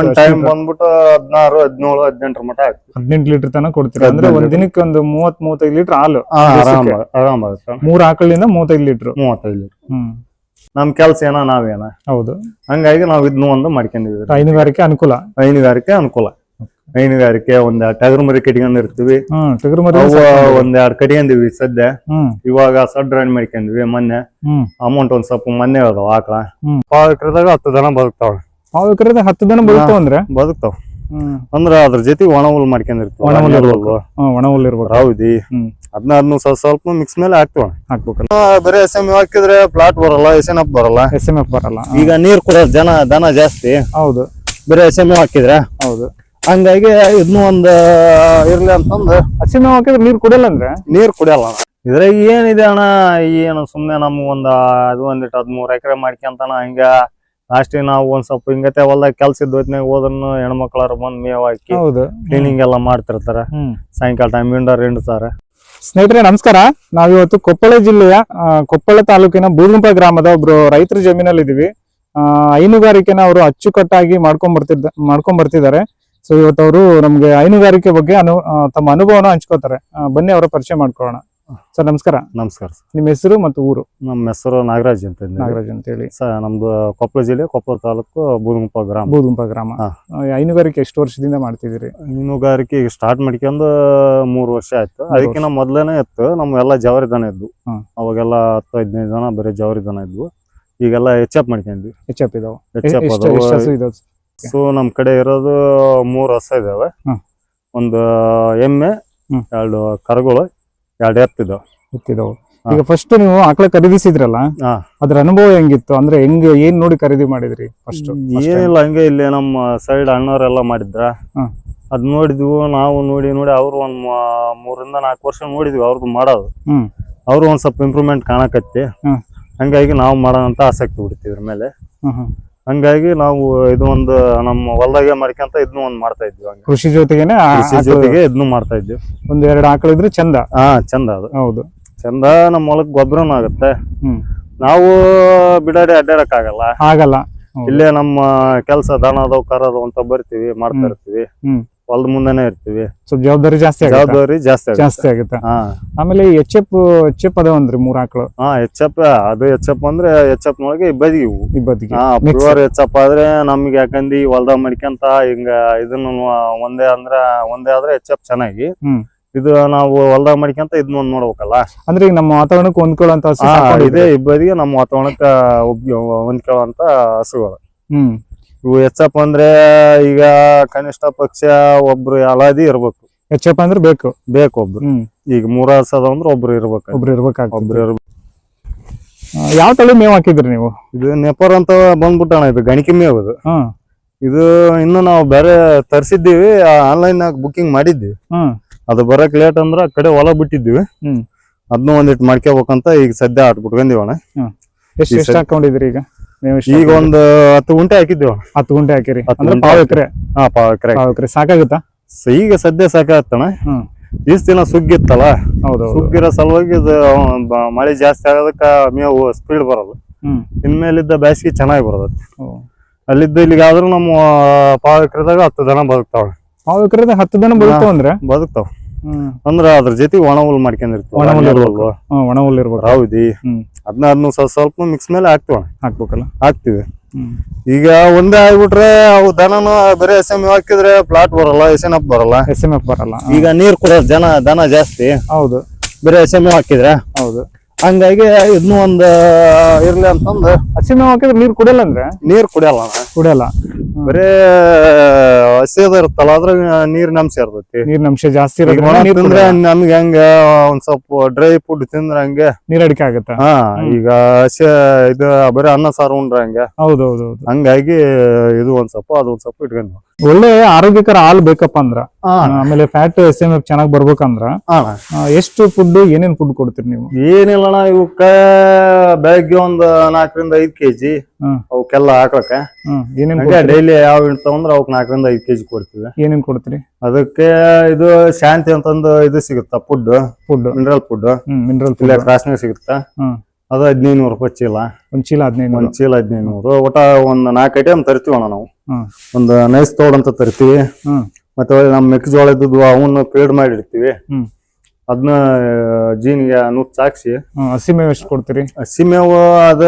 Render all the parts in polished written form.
ಒಂದ್ ಟೈಮ್ ಬಂದ್ಬಿಟ್ಟು 16, 17, 18 ಮಟ ಆಗ್ತದೆ. 18 ಲೀಟರ್ ತನಕ ಕೊಡ್ತೀರಾ ಅಂದ್ರೆ ಒಂದ್ ದಿನಕ್ಕೆ ಒಂದು 30-35 ಲೀಟರ್ ಹಾಲು ಆರಾಮ ಆಗುತ್ತೆ. 3 ಆಕಳಿಂದ 35 ಲೀಟರ್. 35 ಲೀಟರ್. ನಮ್ ಕೆಲ್ಸ ಏನ ನಾವೇನ. ಹೌದು. ಹಂಗಾಗಿ ನಾವ್ ಇದನ್ನು ಒಂದು ಮಾಡ್ಕೊಂಡಿದೀವಿ. ಹೈನುಗಾರಿಕೆ ಅನುಕೂಲ. ಹೈನುಗಾರಿಕೆ ಒಂದ್ ಟಗರ್ ಮರಿ ಕಟ್ಕೊಂಡಿರ್ತೀವಿ. ಒಂದ್ 2 ಕಟ್ಕೊಂಡಿವಿ ಸದ್ಯ. ಇವಾಗ ಸಡ್ ರನ್ ಮಾಡ್ಕೊಂಡಿವಿ. ಮೊನ್ನೆ ಅಮೌಂಟ್ ಒಂದ್ ಸ್ವಲ್ಪ ಮೊನ್ನೆ ಅದಾವ ಆಕಳ. 10 ಎಕರೆದಾಗ 10 ದನ ಬದುಕ್ತಾವ. 10 ಎಕರೆದಾಗ 10 ದನ ಬದುಕ್ತಾವ ಅಂದ್ರೆ ಬದುಕ್ತಾವ ಅಂದ್ರ ಅದ್ರ ಜೊತೆ ಒಣ ಹುಲ್ ಮಾಡ್ಕೊಂಡಿರ್ತೀವಿ. ಒಣ ಹುಲ್ ಇರ್ಬೇಕು. ಹೌದಿ. ಅದನ್ನ ಸ್ವಲ್ಪ ಮಿಕ್ಸ್ ಮೇಲೆ ಹಾಕ್ಬೇಕಲ್ಲ. ಬರೀ ಎಸ್.ಎಂ ಹಾಕಿದ್ರೆ ಪ್ಲಾಟ್ ಬರಲ್ಲ, ಎಸ್.ಎನ್.ಎಫ್ ಬರಲ್ಲ. ಎಸ್.ಎಂ.ಎಫ್ ಬರಲ್ಲ. ಈಗ ನೀರ್ ಕೂಡ ದನ ಜಾಸ್ತಿ. ಹೌದು. ಬರೀ ಎಸ್.ಎಂ ಹಾಕಿದ್ರೆ. ಹೌದು. ಹಂಗಾಗಿ ಇದನ್ನು ಒಂದ್ ಇರ್ಲಿ ಅಂತಂದ್. ಎಸ್.ಎಂ ಹಾಕಿದ್ರೆ ನೀರ್ ಕುಡಿಯಲ್ಲ ಅಂದ್ರೆ. ನೀರ್ ಕುಡಿಯಲ್ಲ. ಇದ್ರಾಗ ಏನಿದೆ ಅಣ್ಣ, ಏನು ಸುಮ್ನೆ ನಮ್ ಒಂದ್ 13 ಎಕರೆ ಮಾಡ್ಕೊಂತಾನ ಹಂಗ ಲಾಸ್ಟಿಗೆ ನಾವು ಒಂದ್ ಸ್ವಲ್ಪ ಹಿಂಗತೆ ಹೊಲ್ದಾಗ ಕೆಲ್ಸ ಇದ್ದ ಹೋದ್ರನು ಹೆಣ್ಮಕ್ಳಾರ ಬಂದ್ ಮೇವ್ ಹಾಕಿ ಕ್ಲೀನಿಂಗ್ ಎಲ್ಲ ಮಾಡ್ತಿರ್ತಾರ. ಸಾಯಂಕಾಲ ಟೈಮ್ ಹಿಂಡ್ತಾರೆ. ಸ್ನೇಹಿತರೆ ನಮಸ್ಕಾರ. ನಾವಿವತ್ತು ಕೊಪ್ಪಳ ಜಿಲ್ಲೆಯ ಕೊಪ್ಪಳ ತಾಲೂಕಿನ ಬೂದುಗುಂಪ ಗ್ರಾಮದ ಒಬ್ರು ರೈತರ ಜಮೀನಲ್ಲಿ ಇದೀವಿ. ಹೈನುಗಾರಿಕೆನ ಅವರು ಅಚ್ಚುಕಟ್ಟಾಗಿ ಮಾಡ್ಕೊಂಡ್ ಬರ್ತಿದ್ದಾರೆ. ಸೊ ಇವತ್ತು ಅವರು ನಮ್ಗೆ ಹೈನುಗಾರಿಕೆ ಬಗ್ಗೆ ತಮ್ಮ ಅನುಭವನ ಹಂಚ್ಕೋತಾರೆ. ಬನ್ನಿ ಅವರ ಪರಿಚಯ ಮಾಡ್ಕೊಳ್ಳೋಣ. ಸರ್ ನಮಸ್ಕಾರ. ನಮಸ್ಕಾರ. ನಿಮ್ಮ ಹೆಸರು ಮತ್ತು ಊರು? ನಮ್ಮ ಹೆಸರು ನಾಗರಾಜ್ ಅಂತ. ನಾಗರಾಜ್ ಅಂತ ಹೇಳಿ. ನಮ್ದು ಕೊಪ್ಪಳ ಜಿಲ್ಲೆ ಕೊಪ್ಪಳ ತಾಲೂಕು ಬೂದುಗುಂಪ ಗ್ರಾಮ. ಹೈನುಗಾರಿಕೆ ಎಷ್ಟು ವರ್ಷದಿಂದ ಮಾಡ್ತಿದ್ದೀರಿ? ಹೈನುಗಾರಿಕೆ ಸ್ಟಾರ್ಟ್ ಮಾಡ್ಕೊಂಡು 3 ವರ್ಷ ಆಯ್ತು. ಅದಕ್ಕಿಂತ ಮೊದ್ಲೇನೆ ಇತ್ತು ನಮ್ಗೆಲ್ಲ ಜವಾರಿ ದನ ಇದ್ವು. ಅವಾಗೆಲ್ಲ 10-15 ದನ ಬರೀ ಜವಾರಿ ದನ ಇದ್ವು. ಈಗೆಲ್ಲ ಎಚ್.ಎಫ್ ಮಾಡ್ಕೊಂಡ್ವಿ. ಎಚ್.ಎಫ್ ಇದಾವೆ. ಸೊ ನಮ್ ಕಡೆ ಇರೋದು 3 ಹಸ ಇದಾವೆ. ಒಂದು ಎಮ್ಮೆ, 2 ಕರುಗಳು, 2 ಎತ್ತಿದಾವೆ. ಈಗ ಫಸ್ಟ್ ನೀವು ಆಕಳ ಖರೀದಿಸಿದ್ರಲ್ಲ, ಅದ್ರ ಅನುಭವ ಹೆಂಗಿತ್ತು? ಅಂದ್ರೆ ಏನ್ ನೋಡಿ ಖರೀದಿ ಮಾಡಿದ್ರಿ? ಫಸ್ಟ್ ಏನಿಲ್ಲ, ಹಂಗೆ ಇಲ್ಲಿ ನಮ್ಮ ಸೈಡ್ ಅಣ್ಣವರೆಲ್ಲ ಮಾಡಿದ್ರ ಅದ್ ನೋಡಿದ್ವು. ನಾವು ನೋಡಿ ಅವ್ರು ಒಂದ್ 3-4 ವರ್ಷ ನೋಡಿದ್ವಿ ಅವ್ರದ್ದು ಮಾಡೋದು. ಅವ್ರು ಒಂದ್ ಸ್ವಲ್ಪ ಇಂಪ್ರೂವ್ಮೆಂಟ್ ಕಾಣಕತ್ತಿ. ಹಂಗಾಗಿ ನಾವು ಮಾಡೋಣ ಅಂತ ಆಸಕ್ತಿ ಬಿಡ್ತಿದ್ರ ಮೇಲೆ. ಹಂಗಾಗಿ ನಾವು ಇದು ಒಂದು ನಮ್ಮ ಹೊಲದಾಗೆ ಮಾಡ್ಕೊಂತ ಇದನ್ನು ಒಂದ್ ಮಾಡ್ತಾ ಇದ್ವಿ. ಕೃಷಿ ಜೊತೆಗೆ ಇದನ್ನು ಮಾಡ್ತಾ ಇದ್ವಿ. 1-2 ಆಕಳ ಇದ್ರೆ ಚಂದ. ಚಂದ ಅದು. ಹೌದು, ಚಂದ. ನಮ್ಮ ಹೊಲಕ್ ಗೊಬ್ಬರನು ಆಗುತ್ತೆ. ನಾವು ಬಿಡಾಡಿ ಅಡ್ಡಾಡಕ್ ಆಗಲ್ಲ. ಇಲ್ಲೇ ನಮ್ಮ ಕೆಲ್ಸ ದನ ಅದಾವ ಕರದು ಅಂತ ಬರ್ತೀವಿ, ಮಾಡ್ತಾ ಇರ್ತೀವಿ. ಹೊಲದ ಮುಂದೆನೆ ಇರ್ತೀವಿ. ಸ್ವಲ್ಪ ಜವಾಬ್ದಾರಿ ಜಾಸ್ತಿ ಆಗುತ್ತೆ. ಆಮೇಲೆ ಎಚ್.ಎಫ್ ಅದಾವಂದ್ರಿ 3 ಆಕಳು. ಎಚ್.ಎಫ್ ಅಂದ್ರೆ ಎಚ್.ಎಫ್ ನೊಳಗೆ ಇಬ್ಬದಿಗೆ ಪ್ಯೂರ್ ಎಚ್.ಎಫ್ ಆದ್ರೆ ನಮ್ಗೆ ಯಾಕಂದ್ರೆ ಹೊಲ್ದಾಗ ಮಡ್ಕೊಂತ ಹಿಂಗ ಇದನ್ನು ಒಂದೇ ಆದ್ರೆ ಎಚ್.ಎಫ್ ಚೆನ್ನಾಗಿ. ಇದು ನಾವು ಹೊಲ್ದಾಗ ಮಡ್ಕೊಂತ ಇದನ್ನ ಒಂದ್ ನೋಡ್ಬೇಕಲ್ಲ. ಅಂದ್ರೆ ಈಗ ನಮ್ಮ ವಾತಾವರಣಕ್ಕೆ ಹೊಂದ್ಕೊಳ್ಳೋಂತ ಇದೇ ಇಬ್ಬದಿಗೆ ನಮ್ಮ ವಾತಾವರಣಕ್ಕೆ ಹೊಂದ್ಕೊಳ್ಳೋಂತ ಹಸುಗಳು. ಇವು ಎಚ್.ಎಫ್ ಅಂದ್ರೆ ಈಗ ಕನಿಷ್ಠ ಪಕ್ಷ ಒಬ್ರು ಅಲಾದಿ ಇರ್ಬೇಕು. ಎಚ್.ಎಫ್ ಅಂದ್ರೆ ಬೇಕು ಒಬ್ರು. ಈಗ 3 ಹಸ ಅಂದ್ರೆ ಒಬ್ರು ಇರ್ಬೇಕು. ಯಾವ ತಳಿ ಮೇವ್ ಹಾಕಿದ್ರಿ ನೀವು? ಇದು ನೆಪರ್ ಅಂತ ಬಂದ್ಬಿಟ್ಟಣ. ಇದು ಗಣಿಕೆ ಮೇವ್. ಇದು ಇನ್ನು ನಾವು ಬೇರೆ ತರಿಸಿದ್ದೀವಿ, ಆನ್ಲೈನ್ ನಾಗ ಬುಕಿಂಗ್ ಮಾಡಿದ್ದೀವಿ. ಅದು ಬರಕ್ ಲೇಟ್ ಅಂದ್ರ ಆ ಕಡೆ ಹೊಲ ಬಿಟ್ಟಿದ್ವಿ. ಅದನ್ನ ಒಂದಿಟ್ಟು ಮಾಡ್ಕೋಬೇಕಂತ ಈಗ ಸದ್ಯ ಬಿಟ್ಕೊಂಡಿವಣ. ಎಷ್ಟು ಹಾಕೊಂಡಿದ್ರಿ ಈಗ? ಈಗ ಒಂದು 10 ಗುಂಟೆ ಹಾಕಿದ್ದೀವ. 10 ಗುಂಟೆ ಹಾಕಿರಿ ಅಂದ್ರೆ ಪಾವ್ ಎಕರೆ ಸಾಕಾಗುತ್ತಾ? ಈಗ ಸದ್ಯ ಸಾಕಾಗತ್ತಣ. ಈಸ್ ದಿನ ಸುಗ್ಗಿತ್ತಲ್ಲ, ಸುಗ್ಗಿರೋ ಸಲುವಾಗಿ ಇದು ಮಳೆ ಜಾಸ್ತಿ ಆಗೋದಕ್ಕ ಮೇವು ಸ್ಪೀಡ್ ಬರಲ್ಲ. ಇನ್ಮೇಲಿದ್ದ ಬೇಸಿಗೆ ಚೆನ್ನಾಗಿ ಬರ್ತೈತಿ. ಅಲ್ಲಿದ್ದ ಇಲ್ಲಿಗೆ ಆದ್ರೂ ನಮ್ಮ ಪಾವ್ ಎಕರೆದಾಗ 10 ದನ ಬದುಕ್ತಾವ. ಪಾವ್ ಎಕರೆದಾಗ 10 ದನ ಬದುಕ್ತಾವ ಅಂದ್ರ ಅದ್ರ ಜೊತೆ ಒಣ ಹುಲ್ ಮಾಡ್ಕೊಂಡಿರ್ತೀವಿ. ಒಣ ಹುಲ್ ಇರ್ಬೇಕು. ಹೌದಿ. ಅದನ್ನ ಸ್ವಲ್ಪ ಮಿಕ್ಸ್ ಮೇಲೆ ಹಾಕ್ತಿವಿ. ಈಗ ಒಂದೇ ಆಗ್ಬಿಟ್ರೆ ಅವು ದನನು ಬರೀ ಎಸ್.ಎಂ ಹಾಕಿದ್ರೆ ಪ್ಲಾಟ್ ಬರಲ್ಲ, ಎಸ್.ಎನ್.ಎಫ್ ಬರಲ್ಲ. ಈಗ ನೀರ್ ಕೂಡ ದನ ಜಾಸ್ತಿ. ಹೌದು. ಬರೀ ಎಸ್.ಎಂ ಹಾಕಿದ್ರೆ. ಹೌದು. ಹಂಗಾಗಿ ಇದನ್ನು ಒಂದ್ ಇರ್ಲಿ ಅಂತಂದ್. ಎಸ್.ಎಂ ಹಾಕಿದ್ರೆ ನೀರ್ ಕುಡಿಯಲ್ಲ. ಬರೇ ಹಸಿದ ಇರುತ್ತಲ್ಲ, ಅದ್ರ ನೀರಿನ ಅಂಶ ಇರ್ತೈತಿ. ನೀರಿನ ಅಂಶ ಜಾಸ್ತಿ ತಿಂದ್ರೆ ನಮ್ಗೆ ಹಂಗ ಒಂದ್ ಸ್ವಲ್ಪ ಡ್ರೈ ಫುಡ್ ತಿಂದ್ರೆ ಹಂಗೆ ನೀರಡಿಕೆ ಆಗತ್ತ. ಈಗ ಇದು ಬರೀ ಅನ್ನ ಸಾರು ಉಂಡ್ರೆ ಹಂಗೆ. ಹೌದೌದು. ಹಂಗಾಗಿ ಇದು ಒಂದ್ ಸ್ವಲ್ಪ ಅದು ಒಂದ್ ಸ್ವಲ್ಪ ಇಟ್ಕೊಂಡು ಒಳ್ಳೆ ಆರೋಗ್ಯಕರ ಹಾಲು ಬೇಕಪ್ಪ ಅಂದ್ರ, ಆಮೇಲೆ ಫ್ಯಾಟ್ ಎಸ್.ಎಂ.ಎಫ್ ಚೆನ್ನಾಗಿ ಬರ್ಬೇಕಂದ್ರ ಎಷ್ಟು ಫುಡ್, ಏನೇನ್ ಫುಡ್ ಕೊಡ್ತೀರಿ ನೀವು? ಏನಿಲ್ಲಣ್ಣ, ಇವಕ್ಕ ಬೆಳಗ್ಗೆ ಒಂದ್ 4-5 kg ಅವಕ್ಕೆಲ್ಲ ಹಾಕ್ಲಕ್ಕ. ಡೈಲಿ ಯಾವ ತಗೊಂಡ್ರ ಅವಕ್ 4-5 kg ಕೊಡ್ತೀವಿ. ಏನೇನ್ ಕೊಡ್ತೀರಿ ಅದಕ್ಕೆ? ಇದು ಶಾಂತಿ ಅಂತಂದು ಇದು ಸಿಗುತ್ತ ಫುಡ್, ಮಿನರಲ್ ಫುಡ್. ಮಿನರಲ್ ಕ್ರಾಸ್ನಾಗ ಸಿಗುತ್ತ. ಅದು 1500 ರೂಪಾಯಿ ಚೀಲ. ಒಂದ್ ಚೀಲ 1500. ಒಂದ್ ಚೀಲ 1500. ಒಟ್ಟ ಒಂದ್ 4 ಐಟಮ್ ತರ್ತೀವಿ ಅಣ್ಣ ನಾವು. ಹ್ಮ್ ಒಂದ್ ನೈಸ್ ತೋಡ್ ಅಂತ ತರ್ತೀವಿ. ಹ್ಮ್ ಮತ್ತೆ ಒಳ್ಳೆ ನಮ್ ಮೆಕ್ಕೆಜೋಳ ಇದ್ದದ್ದು ಅವನ್ನ ಪೇಡ್ ಮಾಡಿ ಇಡ್ತೀವಿ. ಹ್ಮ್ ಅದನ್ನ ಜೀನಿಗೆ ನುಚ್ಚ ಹಾಕ್ಸಿ. ಹಸಿಮೇವ್ ಎಷ್ಟು ಕೊಡ್ತೀರಿ? ಹಸಿಮೇವು ಅದ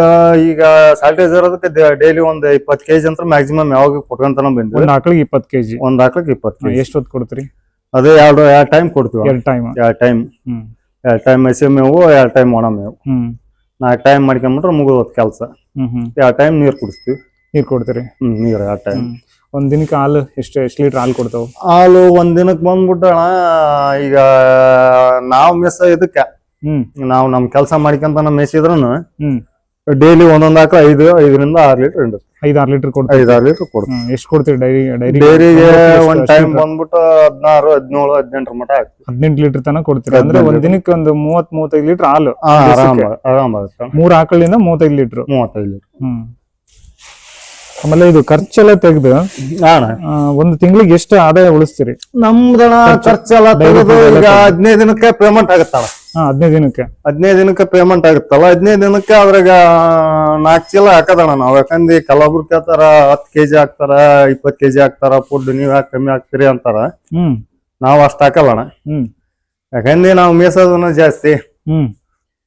ಈಗ ಸಾಲ್ಟೇಜ್ ಇರೋದಕ್ಕೆ ಡೈಲಿ ಒಂದ್ 20 kg ಅಂತ ಮ್ಯಾಕ್ಸಿಮಮ್ ಯಾವಾಗ ಕೊಟ್ಕೊಂತಾನ ಬಂದ್ವಿ. ಒಂದ್ ಆಕಳಿಗೆ 20 kg. ಒಂದ್ ಆಕಳಿಗೆ 20 kg. ಎಷ್ಟು ಹೊತ್ತು ಕೊಡ್ತೀರಿ? ಅದೇ ಎರಡು ಟೈಮ್ ಕೊಡ್ತೀವಿ. 2 ಟೈಮ್. 2 ಟೈಮ್. ಹ್ಮ್ 2 ಟೈಮ್ ಹಸಿಮೇವು, 2 ಟೈಮ್ ಒಣ ಮೇವು. 4 ಟೈಮ್ ಮಾಡ್ಕೊಂಡ್ಬಿಟ್ರೆ ಮುಗಿದೋದ್ ಕೆಲಸ. 2 ಟೈಮ್ ನೀರ್ ಕುಡಿಸ್ತೀವಿ. ನೀರ್ ಕೊಡ್ತೀರಿ? ನೀರ್ 2 ಟೈಮ್. ಒಂದ್ ದಿನಕ್ಕೆ ಹಾಲು ಎಷ್ಟು ಲೀಟರ್ ಹಾಲು ಕೊಡ್ತಾವ? ಹಾಲು ಒಂದ್ ದಿನಕ್ಕೆ ಬಂದ್ಬಿಟ್ಟಣ ಈಗ ನಾವ್ ಮೆಸ ಇದಕ್ಕ ನಾವ್ ನಮ್ ಕೆಲಸ ಮಾಡ್ಕೊಂತ ಮೆಸಿದ್ರನು ಡೈಲಿ ಒಂದೊಂದ್ ಹಾಕ 5ರಿಂದ 6 ಲೀಟರ್ ಇಡುತ್ತೆ. 5-6 ಲೀಟರ್ ಕೊಡ್ತೀವಿ. 5-6 ಲೀಟರ್ ಕೊಡ್ತೀವಿ. ಎಷ್ಟು ಕೊಡ್ತೀರಿ ಡೈರಿಗೆ? ಒಂದ್ ಟೈಮ್ ಬಂದ್ಬಿಟ್ಟು 16, 17, 18 ಮಟ ಆಗ್ತದೆ. 18 ಲೀಟರ್ ತನಕ ಕೊಡ್ತೀರಿ ಅಂದ್ರೆ ಒಂದ್ ದಿನಕ್ಕೆ ಒಂದು 30-35 ಲೀಟರ್ ಹಾಲು ಆರಾಮ ಆಗುತ್ತೆ. 3 ಆಕಳಿಂದ 35 ಲೀಟರ್. 35 ಲೀಟರ್. ಆಮೇಲೆ ಇದು ಖರ್ಚೆಲ್ಲ ತೆಗ್ದು ಒಂದು ತಿಂಗಳಿಗೆ ಎಷ್ಟು ಆದಾಯ ಉಳಿಸ್ತೀರಿ? ನಮ್ದಣ ಖರ್ಚೆಲ್ಲ ತೆಗೆದು ಈಗ 15 ದಿನಕ್ಕೆ ಪೇಮೆಂಟ್ ಆಗುತ್ತಲ್ಲ. 15 ದಿನಕ್ಕೆ ಪೇಮೆಂಟ್ ಆಗುತ್ತಲ್ಲ. 15 ದಿನಕ್ಕೆ ಅದ್ರಾಗ 4 ಚೀಲ ಹಾಕದಣ ನಾವ್. ಯಾಕಂದ್ರೆ ಕೆಲವೊಬ್ರು ಕೇಳ್ತಾರ 10 kg ಹಾಕ್ತಾರ, 20 kg ಹಾಕ್ತಾರ. ಫುಡ್ ನೀವ್ ಯಾಕೆ ಕಮ್ಮಿ ಹಾಕ್ತಿರಿ ಅಂತಾರ. ನಾವ್ ಅಷ್ಟ್ ಹಾಕಲ್ಲಣ. ಯಾಕಂದ್ರೆ ನಾವ್ ಮೇಸೋದನ್ನ ಜಾಸ್ತಿ.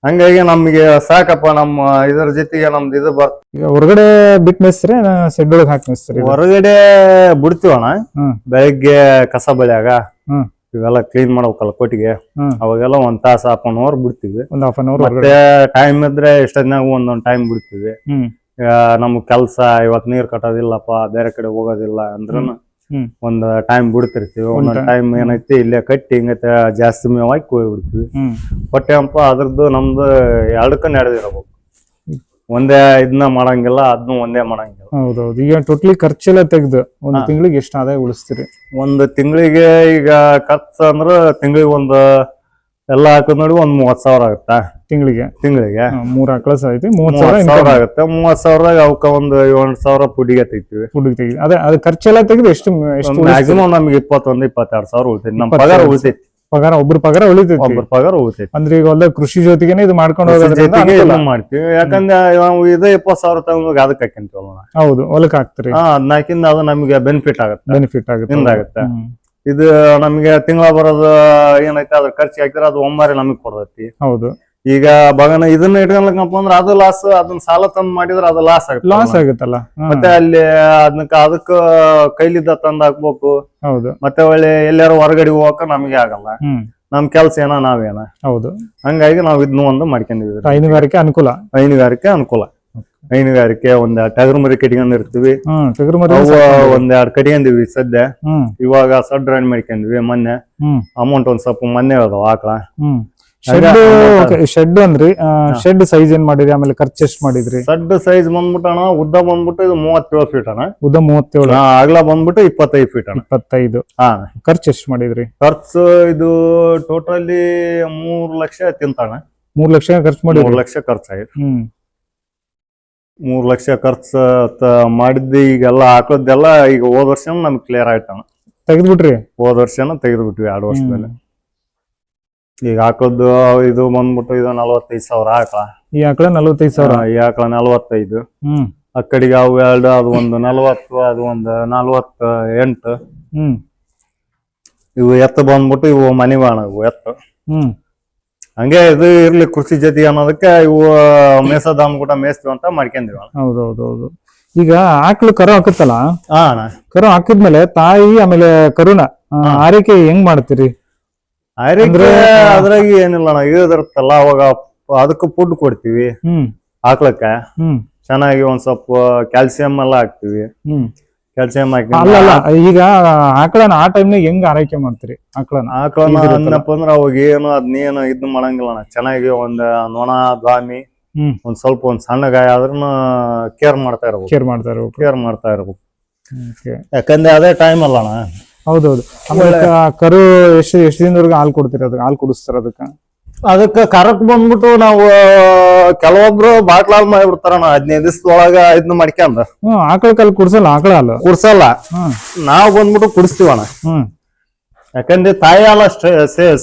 ಹಂಗಾಗಿ ನಮ್ಗೆ ಸಾಕಪ್ಪ. ನಮ್ಮ ಇದ್ರ ಜೊತೆಗೆ ನಮ್ದು ಇದು ಈಗ ಹೊರಗಡೆ ಬಿಟ್ಟು ಮೇಸ್ತಾರೆ, ಶೆಡ್ ಒಳಗೆ ಹಾಕಿ ಮೇಸ್ತಾರೆ? ಹೊರಗಡೆ ಬಿಡ್ತೀವಣ್ಣ. ಬೆಳಗ್ಗೆ ಕಸ ಬಳಿಯಾಗ ಇವೆಲ್ಲ ಕ್ಲೀನ್ ಮಾಡ್ಬೇಕಲ್ಲ ಕೊಟ್ಟಿಗೆ. ಅವಾಗೆಲ್ಲ 1 ತಾಸು 1/2 ಅವರ್ ಬಿಡ್ತೀವಿ. ಒಂದು 1/2 ಅವರ್. ಮತ್ತೆ ಟೈಮ್ ಇದ್ರೆ ಎಷ್ಟೊತ್ತಿನಾಗ ಒಂದೊಂದ್ ಟೈಮ್ ಬಿಡ್ತೀವಿ. ನಮ್ ಕೆಲ್ಸ ಇವತ್ ನೀರ್ ಕಟ್ಟೋದಿಲ್ಲಪ್ಪ, ಬೇರೆ ಕಡೆ ಹೋಗೋದಿಲ್ಲ ಅಂದ್ರನು ಒಂದ್ ಟೈಮ್ ಬಿಡ್ತಿರ್ತೀವಿ. ಒಂದೊಂದ್ ಟೈಮ್ ಏನೈತಿ ಇಲ್ಲೇ ಕಟ್ಟಿ ಹಿಂಗೈತೆ ಜಾಸ್ತಿ ಮೇವ್ ಹಾಕಿ ಹೋಗ್ಬಿಡ್ತೀವಿ. ಹೊಟ್ಟೆ ಹಂಪ ಅದ್ರದ್ದು ನಮ್ದು 2ಕ್ಕೆ ನಡೆದಿರಬೇಕು. ಒಂದೇ ಇದನ್ನ ಮಾಡಂಗಿಲ್ಲ, ಅದನ್ನು ಒಂದೇ ಮಾಡಂಗಿಲ್ಲ. ಹೌದೌದು. ಈಗ ಟೋಟಲಿ ಖರ್ಚೆಲ್ಲ ತೆಗ್ದು ಒಂದ್ ತಿಂಗಳಿಗೆ ಎಷ್ಟು ಆದಾಯ ಉಳಿಸ್ತೀರಿ? ಒಂದ್ ತಿಂಗಳಿಗೆ ಈಗ ಖರ್ಚು ಅಂದ್ರ ತಿಂಗಳಿಗೆ ಒಂದ್ ಎಲ್ಲ ಹಾಕದ್ ನೋಡಿ ಒಂದ್ 30,000 ಆಗುತ್ತಾ ತಿಂಗಳಿಗೆ. 3 ಆಕಳ ಐತಿ, 30,000 ಆಗುತ್ತೆ. 30,000ದಾಗ ಅವಕ್ಕ ಒಂದ್ 7,000 ಪುಡಿಗೆ ತೆಗಿತೀವಿ. ಅದೇ ಅದು ಖರ್ಚೆಲ್ಲ ತೆಗೆದು ಎಷ್ಟು ಮ್ಯಾಕ್ಸಿಮಮ್ ನಮ್ಗೆ 21-22,000 ಉಳಿತೈತಿ. ನಮ್ ಪಗಾರ ಉಳಿತೈತಿ. ಒಬ್ರು ಪಗಾರ ಉಳಿತೈತಿ. ಅಂದ್ರೆ ಈಗ ಒಳ್ಳೆ ಕೃಷಿ ಜೊತೆಗೇನೆ ಇದು ಮಾಡ್ಕೊಂಡು ಮಾಡ್ತೀವಿ. ಯಾಕಂದ್ರೆ ನಾವು ಇದೇ 20,000 ತಗೊಂಡ್ ಅದಕ್ಕೆ ಹಾಕಿಂತೀವಲ್ಲ. ಹೌದು, ಹೊಲಕ್ ಹಾಕ್ತಿರಿ. ಅದನ್ನಾಕಿಂದ ಅದು ನಮ್ಗೆ ಬೆನಿಫಿಟ್ ಆಗುತ್ತೆ. ಇದು ನಮ್ಗೆ ತಿಂಗಳ ಬರೋದು ಏನೈತೆ ಅದ್ರ ಖರ್ಚು ಹಾಕಿದ್ರೆ ಅದು ಒಮ್ಮಾರಿ ನಮಗ್ ಕೊಡ್ತೈತಿ. ಹೌದು. ಈಗ ಬಗನ ಇದನ್ನ ಇಟ್ಕೊಳಕಪ್ಪ ಅಂದ್ರೆ ಅದು ಲಾಸ್. ಅದನ್ನ ಸಾಲ ತಂದ್ ಮಾಡಿದ್ರೆ ಅದು ಲಾಸ್ ಆಗುತ್ತಲ್ಲ. ಮತ್ತೆ ಅಲ್ಲಿ ಅದಕ್ಕ ಕೈಲಿದ್ದ ತಂದ್ ಹಾಕ್ಬೇಕು. ಹೌದು. ಮತ್ತೆ ಒಳ್ಳೆ ಎಲ್ಲಾರು ಹೊರಗಡೆ ಹೋಗಕ ನಮ್ಗೆ ಆಗಲ್ಲ. ನಮ್ ಕೆಲ್ಸ ಏನೋ ನಾವೇನ. ಹೌದು. ಹಂಗಾಗಿ ನಾವ್ ಇದನ್ನ ಒಂದು ಮಾಡ್ಕೊಂಡಿದೀವಿ. ಹೈನುಗಾರಿಕೆ ಅನುಕೂಲ. ಹೈನುಗಾರಿಕೆ ಒಂದ್ ಟಗರ್ ಮರಿ ಕಟ್ಕೊಂಡಿರ್ತೀವಿ. ಒಂದ್ 2 ಕಟ್ಕೊಂಡಿವಿ ಸದ್ಯ. ಇವಾಗ ಸಡ್ ರನ್ ಮಾಡ್ಕೊಂಡಿವಿ. ಮೊನ್ನೆ ಅಮೌಂಟ್ ಒಂದ್ ಸ್ವಲ್ಪ ಮೊನ್ನೆ ಅದಾವ ಆಕಳ. ಶೆಡ್ ಅಂದ್ರಿ, ಶೆಡ್ ಸೈಜ್ ಏನ್ ಮಾಡಿದ್ರಿ? ಆಮೇಲೆ ಖರ್ಚು ಎಷ್ಟು ಮಾಡಿದ್ರಿ? ಶೆಡ್ ಸೈಜ್ ಬಂದ್ಬಿಟ್ಟಣ ಉದ್ದ ಬಂದ್ಬಿಟ್ಟು ಇದು 37 ಫೀಟ್ ಅಣ್ಣ. ಉದ್ದ 37. ಅಗಲ ಬಂದ್ಬಿಟ್ಟು 25 ಫೀಟ್ ಅಣ್ಣ. 25. ಖರ್ಚು ಎಷ್ಟು ಮಾಡಿದ್ರಿ? ಖರ್ಚು ಇದು ಟೋಟಲಿ 3 ಲಕ್ಷ ತಿಂತಾಣ. 3 ಲಕ್ಷ ಖರ್ಚು ಮಾಡಿ. 3 ಲಕ್ಷ ಖರ್ಚಾಗಿದೆ. 3 ಲಕ್ಷ ಖರ್ಚು ಮಾಡಿದ್ದಿ. ಈಗೆಲ್ಲ ಹಾಕೋದೆಲ್ಲ ಈಗ ಹೋದ ವರ್ಷ ನಮ್ಗೆ ಕ್ಲಿಯರ್ ಆಯ್ತಣ. ತೆಗೆದ್ಬಿಟ್ರಿ? ಹೋದ ವರ್ಷನ ತೆಗೆದ್ಬಿಟ್ವಿ 2 ವರ್ಷದಲ್ಲಿ. ಈಗ ಹಾಕೋದು ಇದು ಬಂದ್ಬಿಟ್ಟು ಇದು 45,000 ಆಕಳ. ಈ ಆಕಳ 45,000. ಈ ಆಕಳ 45. ಆ ಕಡೆಗೆ ಅವು 2 ಅದು ಒಂದು 40, ಅದು ಒಂದು 48. ಇವು ಎತ್ತು ಬಂದ್ಬಿಟ್ಟು ಇವು ಮನೆ ಬಾಣ ಇವು ಎತ್ತು. ಹಂಗೆ ಇದು ಇರ್ಲಿ ಕೃಷಿ ಜೊತೆ ಅನ್ನೋದಕ್ಕೆ ಇವು ಮೇಸದಾಮ್ ಕೂಡ ಮೇಸ್ತೀವಿ ಅಂತ ಮಾಡ್ಕೊಂಡಿವ. ಹೌದೌದೌದು. ಈಗ ಆಕಳು ಕರು ಹಾಕುತ್ತಲ್ಲ, ಕರು ಹಾಕಿದ್ಮೇಲೆ ತಾಯಿ ಆಮೇಲೆ ಕರುನ ಆರೈಕೆ ಹೆಂಗ್ ಮಾಡ್ತೀರಿ? ಆರೈಕೆ ಅದ್ರಾಗ ಏನಿಲ್ಲ ಅಣ್ಣ, ಇರುತ್ತಲ್ಲ ಅವಾಗ ಅದಕ್ಕೆ ಫುಡ್ ಕೊಡ್ತೀವಿ. ಹಾಕ್ಲಕ್ಕ ಚೆನ್ನಾಗಿ ಒಂದ್ ಸ್ವಲ್ಪ ಕ್ಯಾಲ್ಸಿಯಂ ಎಲ್ಲ ಹಾಕ್ತಿವಿ. ಕ್ಯಾಲ್ಸಿಯಂ ಹಾಕಿ ಈಗ ಆಕಳನ ಆ ಟೈಮ್ನಾಗ ಹೆಂಗ್ ಆರೈಕೆ ಮಾಡ್ತೀರಿ? ಆಕಳನ ಅನ್ನಪ್ಪ ಅಂದ್ರ ಅವಾಗ ಏನು ಅದ್ನೇನು ಇದ್ ಮಾಡಂಗಿಲ್ಲ ಅಣ್ಣ. ಚೆನ್ನಾಗಿ ಒಂದ್ ನೊಣ ದ್ವಾಮಿ ಒಂದ್ ಸ್ವಲ್ಪ ಒಂದ್ ಸಣ್ಣ ಗಾಯ ಆದ್ರೂ ಕೇರ್ ಮಾಡ್ತಾ ಇರ್ಬೇಕು. ಯಾಕಂದ್ರೆ ಅದೇ ಟೈಮ್ ಅಲ್ಲ ಅಣ್ಣ. ಹೌದೌದು. ಆಮೇಲೆ ಕರು ಎಷ್ಟು ದಿನದವರೆಗೆ ಹಾಲು ಕೊಡ್ತೀರಿ? ಅದಕ್ಕೆ ಹಾಲು ಕುಡಿಸ್ತಾರ? ಅದಕ್ಕೆ ಕರಕ್ ಬಂದ್ಬಿಟ್ಟು ನಾವು ಕೆಲವೊಬ್ರು ಬಾಟ್ಲಾಲ್ ಮಾಡಿಬಿಡ್ತಾರಣ್ಣ. 15 ದಿವಸದೊಳಗ ಇದನ್ನ ಮಾಡ್ಕೊಂಡ. ಆಕಳ ಕಾಲು ಕುಡ್ಸಲ್ಲ? ಆಕಳ ಹಾಲು ಕುಡ್ಸಲ್ಲ. ನಾವ್ ಬಂದ್ಬಿಟ್ಟು ಕುಡಿಸ್ತೀವಣ್ಣ. ಯಾಕಂದ್ರೆ ತಾಯಿ ಹಾಲು